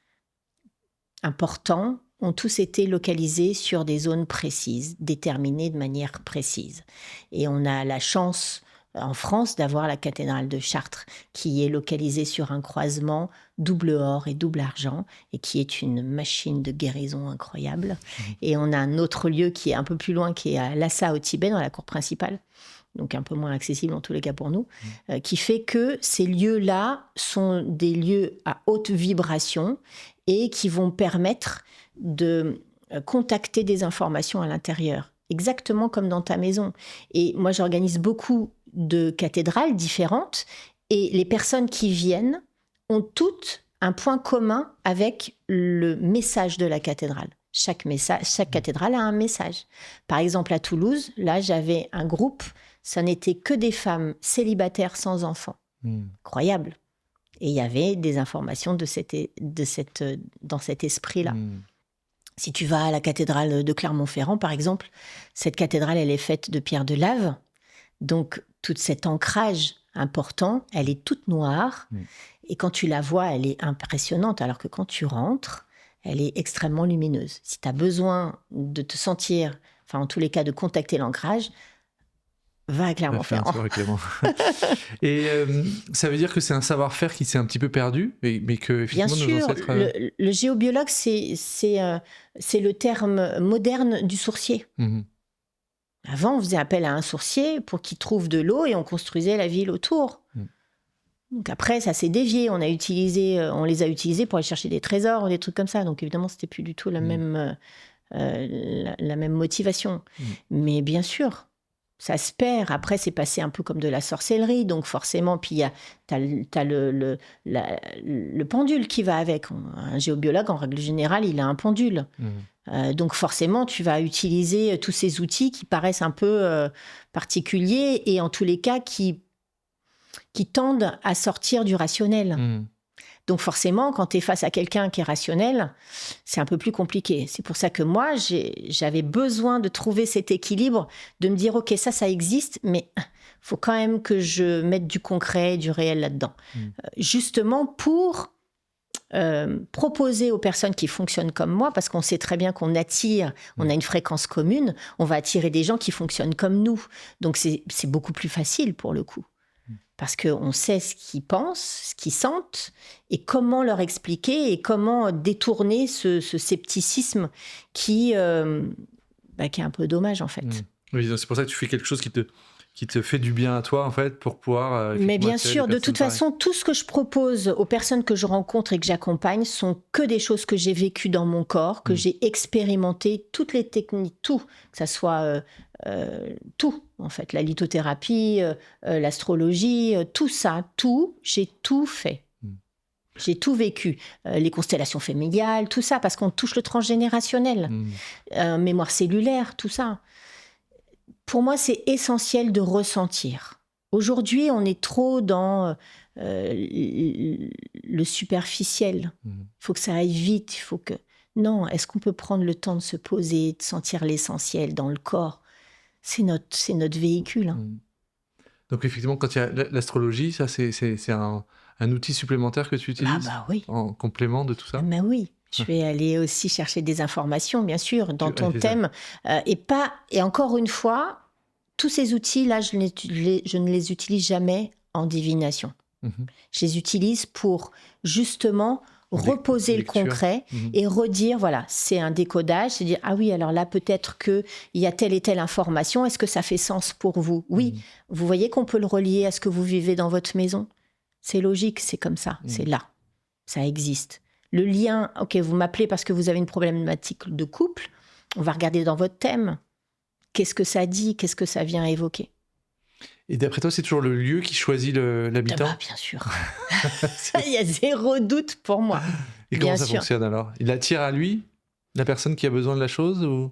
importants ont tous été localisés sur des zones précises, déterminées de manière précise. Et on a la chance en France d'avoir la cathédrale de Chartres qui est localisée sur un croisement double or et double argent et qui est une machine de guérison incroyable. Et on a un autre lieu qui est un peu plus loin, qui est à Lhasa au Tibet, dans la cour principale, donc un peu moins accessible en tous les cas pour nous, qui fait que ces lieux-là sont des lieux à haute vibration et qui vont permettre de contacter des informations à l'intérieur, exactement comme dans ta maison. Et moi, j'organise beaucoup de cathédrales différentes et les personnes qui viennent ont toutes un point commun avec le message de la cathédrale. Chaque cathédrale a un message. Par exemple, à Toulouse, là, j'avais un groupe, ça n'était que des femmes célibataires sans enfants. Incroyable. Et il y avait des informations dans cet esprit-là. Si tu vas à la cathédrale de Clermont-Ferrand, par exemple, cette cathédrale, elle est faite de pierre de lave. Donc, tout cet ancrage important, elle est toute noire. Et quand tu la vois, elle est impressionnante. Alors que quand tu rentres, elle est extrêmement lumineuse. Si tu as besoin de te sentir, enfin, en tous les cas, de contacter l'ancrage, va à Clermont-Ferrand. Et ça veut dire que c'est un savoir-faire qui s'est un petit peu perdu, mais que bien sûr, nos ancêtres... le géobiologue, c'est le terme moderne du sourcier. Avant, on faisait appel à un sourcier pour qu'il trouve de l'eau et on construisait la ville autour. Donc après, ça s'est dévié. On les a utilisés pour aller chercher des trésors ou des trucs comme ça. Donc évidemment, c'était plus du tout la même la même motivation. Mais bien sûr, ça se perd. Après, c'est passé un peu comme de la sorcellerie. Donc forcément, puis t'as le pendule qui va avec. Un géobiologue, en règle générale, il a un pendule. Donc forcément, tu vas utiliser tous ces outils qui paraissent un peu particuliers et en tous les cas qui tendent à sortir du rationnel. Donc forcément, quand tu es face à quelqu'un qui est rationnel, c'est un peu plus compliqué. C'est pour ça que moi, j'avais besoin de trouver cet équilibre, de me dire, OK, ça existe, mais il faut quand même que je mette du concret, du réel là-dedans. Justement pour proposer aux personnes qui fonctionnent comme moi, parce qu'on sait très bien qu'on attire, on a une fréquence commune, on va attirer des gens qui fonctionnent comme nous. Donc c'est beaucoup plus facile pour le coup. Parce qu'on sait ce qu'ils pensent, ce qu'ils sentent, et comment leur expliquer, et comment détourner ce scepticisme qui est un peu dommage, en fait. Oui, c'est pour ça que tu fais quelque chose qui te fait du bien à toi, en fait, pour pouvoir... Mais bien sûr, de toute façon, tout ce que je propose aux personnes que je rencontre et que j'accompagne sont que des choses que j'ai vécues dans mon corps, que j'ai expérimentées, toutes les techniques, tout, que ça soit... tout, en fait, la lithothérapie, l'astrologie, tout ça, j'ai tout fait. J'ai tout vécu. Les constellations familiales, tout ça, parce qu'on touche le transgénérationnel, mémoire cellulaire, tout ça. Pour moi, c'est essentiel de ressentir. Aujourd'hui, on est trop dans le superficiel. Il faut que ça aille vite, il faut que... Non, est-ce qu'on peut prendre le temps de se poser, de sentir l'essentiel dans le corps ? C'est notre véhicule. Donc effectivement, quand il y a l'astrologie, ça c'est un outil supplémentaire que tu utilises oui. En complément de tout ça ? Mais oui, je vais aller aussi chercher des informations, bien sûr, dans ton thème. Et encore une fois, tous ces outils-là, je ne les utilise jamais en divination. Je les utilise pour justement... reposer le concret et redire, voilà, c'est un décodage, c'est dire, ah oui, alors là, peut-être qu'il y a telle et telle information, est-ce que ça fait sens pour vous ? Oui, vous voyez qu'on peut le relier à ce que vous vivez dans votre maison ? C'est logique, c'est comme ça, c'est là, ça existe. Le lien, ok, vous m'appelez parce que vous avez une problématique de couple, on va regarder dans votre thème, qu'est-ce que ça dit, qu'est-ce que ça vient évoquer ? Et d'après toi, c'est toujours le lieu qui choisit l'habitant ? Bien sûr. Il y a zéro doute pour moi. Et comment ça fonctionne alors ? Il attire à lui la personne qui a besoin de la chose ou...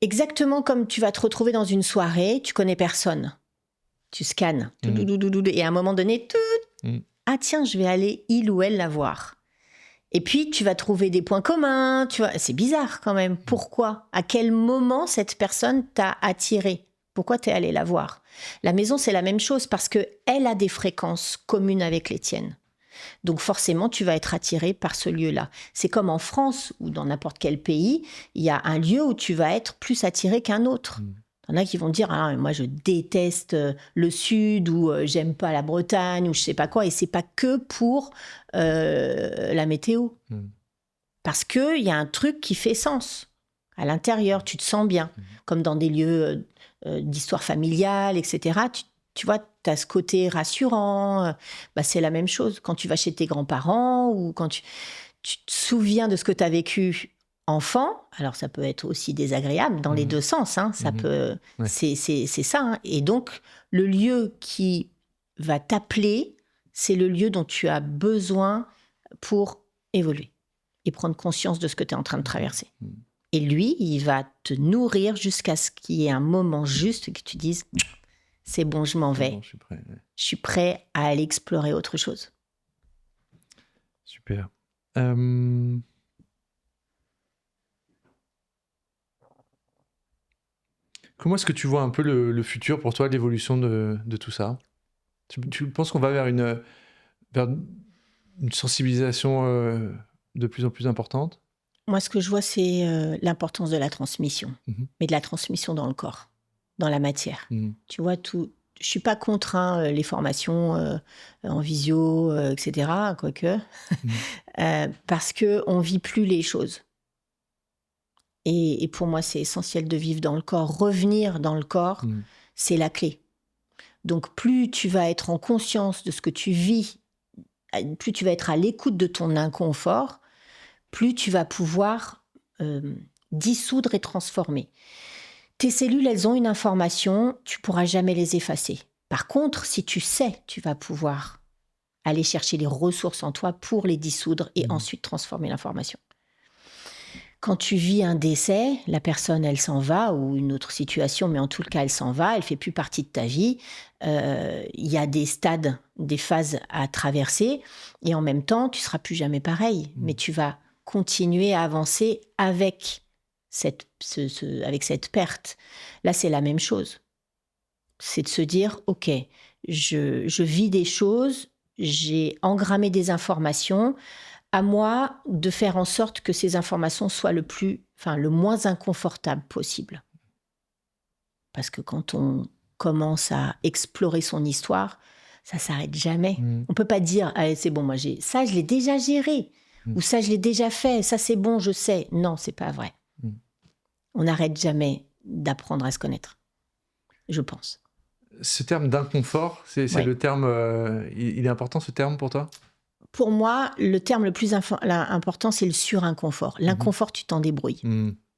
Exactement comme tu vas te retrouver dans une soirée, tu connais personne. Tu scannes. Et à un moment donné, ah tiens, je vais aller il ou elle la voir. Et puis, tu vas trouver des points communs. C'est bizarre quand même. Pourquoi ? À quel moment cette personne t'a attiré ? Pourquoi tu es allé la voir ? La maison, c'est la même chose parce qu'elle a des fréquences communes avec les tiennes. Donc forcément, tu vas être attiré par ce lieu-là. C'est comme en France ou dans n'importe quel pays, il y a un lieu où tu vas être plus attiré qu'un autre. Il y en a qui vont dire, ah, moi je déteste le sud ou j'aime pas la Bretagne ou je sais pas quoi. Et c'est pas que pour la météo. Parce qu'il y a un truc qui fait sens. À l'intérieur, tu te sens bien. Comme dans des lieux... d'histoire familiale, etc. Tu vois, tu as ce côté rassurant. C'est la même chose quand tu vas chez tes grands-parents ou quand tu te souviens de ce que tu as vécu enfant. Alors, ça peut être aussi désagréable dans les deux sens. Hein, ça peut, c'est ça. Hein. Et donc, le lieu qui va t'appeler, c'est le lieu dont tu as besoin pour évoluer et prendre conscience de ce que tu es en train de traverser. Et lui, il va te nourrir jusqu'à ce qu'il y ait un moment juste que tu dises « c'est bon, je m'en vais. Bon, je suis prêt à aller explorer autre chose. » Super. Comment est-ce que tu vois un peu le futur pour toi, l'évolution de tout ça ? Tu penses qu'on va vers une sensibilisation de plus en plus importante ? Moi, ce que je vois, c'est l'importance de la transmission, mais de la transmission dans le corps, dans la matière. Tu vois, tout. Je suis pas contre les formations en visio, etc., quoique, parce qu'on vit plus les choses. Et pour moi, c'est essentiel de vivre dans le corps. Revenir dans le corps, c'est la clé. Donc, plus tu vas être en conscience de ce que tu vis, plus tu vas être à l'écoute de ton inconfort, plus tu vas pouvoir dissoudre et transformer. Tes cellules, elles ont une information, tu pourras jamais les effacer. Par contre, si tu sais, tu vas pouvoir aller chercher les ressources en toi pour les dissoudre et ensuite transformer l'information. Quand tu vis un décès, la personne, elle s'en va, ou une autre situation, mais en tout cas, elle s'en va, elle fait plus partie de ta vie. Il y a des stades, des phases à traverser, et en même temps, tu seras plus jamais pareil. Mais tu vas continuer à avancer avec avec cette perte. Là, c'est la même chose. C'est de se dire, OK, je vis des choses, j'ai engrammé des informations, à moi de faire en sorte que ces informations soient le moins inconfortable possible. Parce que quand on commence à explorer son histoire, ça s'arrête jamais. On peut pas dire, allez, c'est bon, moi ça je l'ai déjà géré, ou ça je l'ai déjà fait, ça c'est bon, je sais. Non, c'est pas vrai. On n'arrête jamais d'apprendre à se connaître, je pense. Ce terme d'inconfort, c'est le terme, il est important ce terme pour toi ? Pour moi, le terme le plus important, c'est le surinconfort. L'inconfort, tu t'en débrouilles.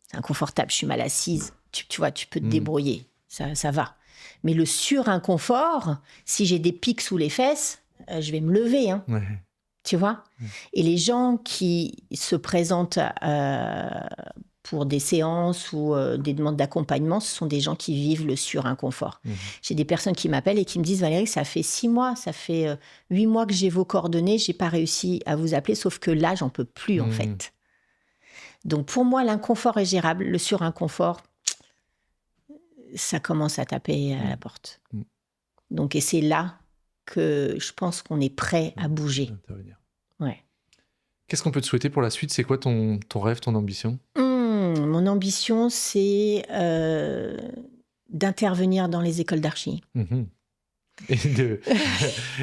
C'est inconfortable, je suis mal assise. Tu vois, tu peux te débrouiller, ça va. Mais le surinconfort, si j'ai des pics sous les fesses, je vais me lever. Hein. Ouais. Tu vois ? Et les gens qui se présentent pour des séances ou des demandes d'accompagnement, ce sont des gens qui vivent le surinconfort. J'ai des personnes qui m'appellent et qui me disent « Valérie, ça fait 6 mois, ça fait 8 mois que j'ai vos coordonnées, j'ai pas réussi à vous appeler, sauf que là, j'en peux plus en fait. » Donc pour moi, l'inconfort est gérable, le surinconfort, ça commence à taper à la porte. Donc, et c'est là que je pense qu'on est prêt à bouger. Ouais. Qu'est-ce qu'on peut te souhaiter pour la suite ? C'est quoi ton rêve, ton ambition ? Mon ambition, c'est d'intervenir dans les écoles d'archi. Et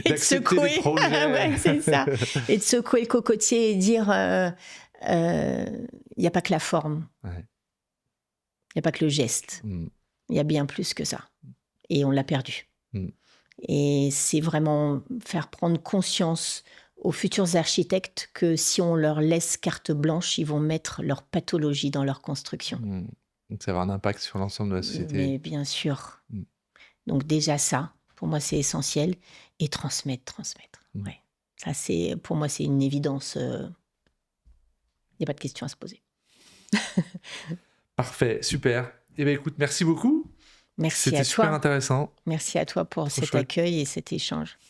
d'accepter les projets. Ouais, c'est ça. Et de secouer le cocotier et dire, il n'y a pas que la forme. Il n'y a pas que le geste. Il y a bien plus que ça. Et on l'a perdu. Et c'est vraiment faire prendre conscience aux futurs architectes que si on leur laisse carte blanche, ils vont mettre leur pathologie dans leur construction. Donc ça va avoir un impact sur l'ensemble de la société. Mais bien sûr. Donc déjà ça, pour moi, c'est essentiel. Et transmettre. Ouais. Ça, pour moi, c'est une évidence. Il n'y a pas de question à se poser. Parfait, super. Eh bien, écoute, merci beaucoup. Merci à toi. C'était super intéressant. Merci à toi pour cet accueil et cet échange.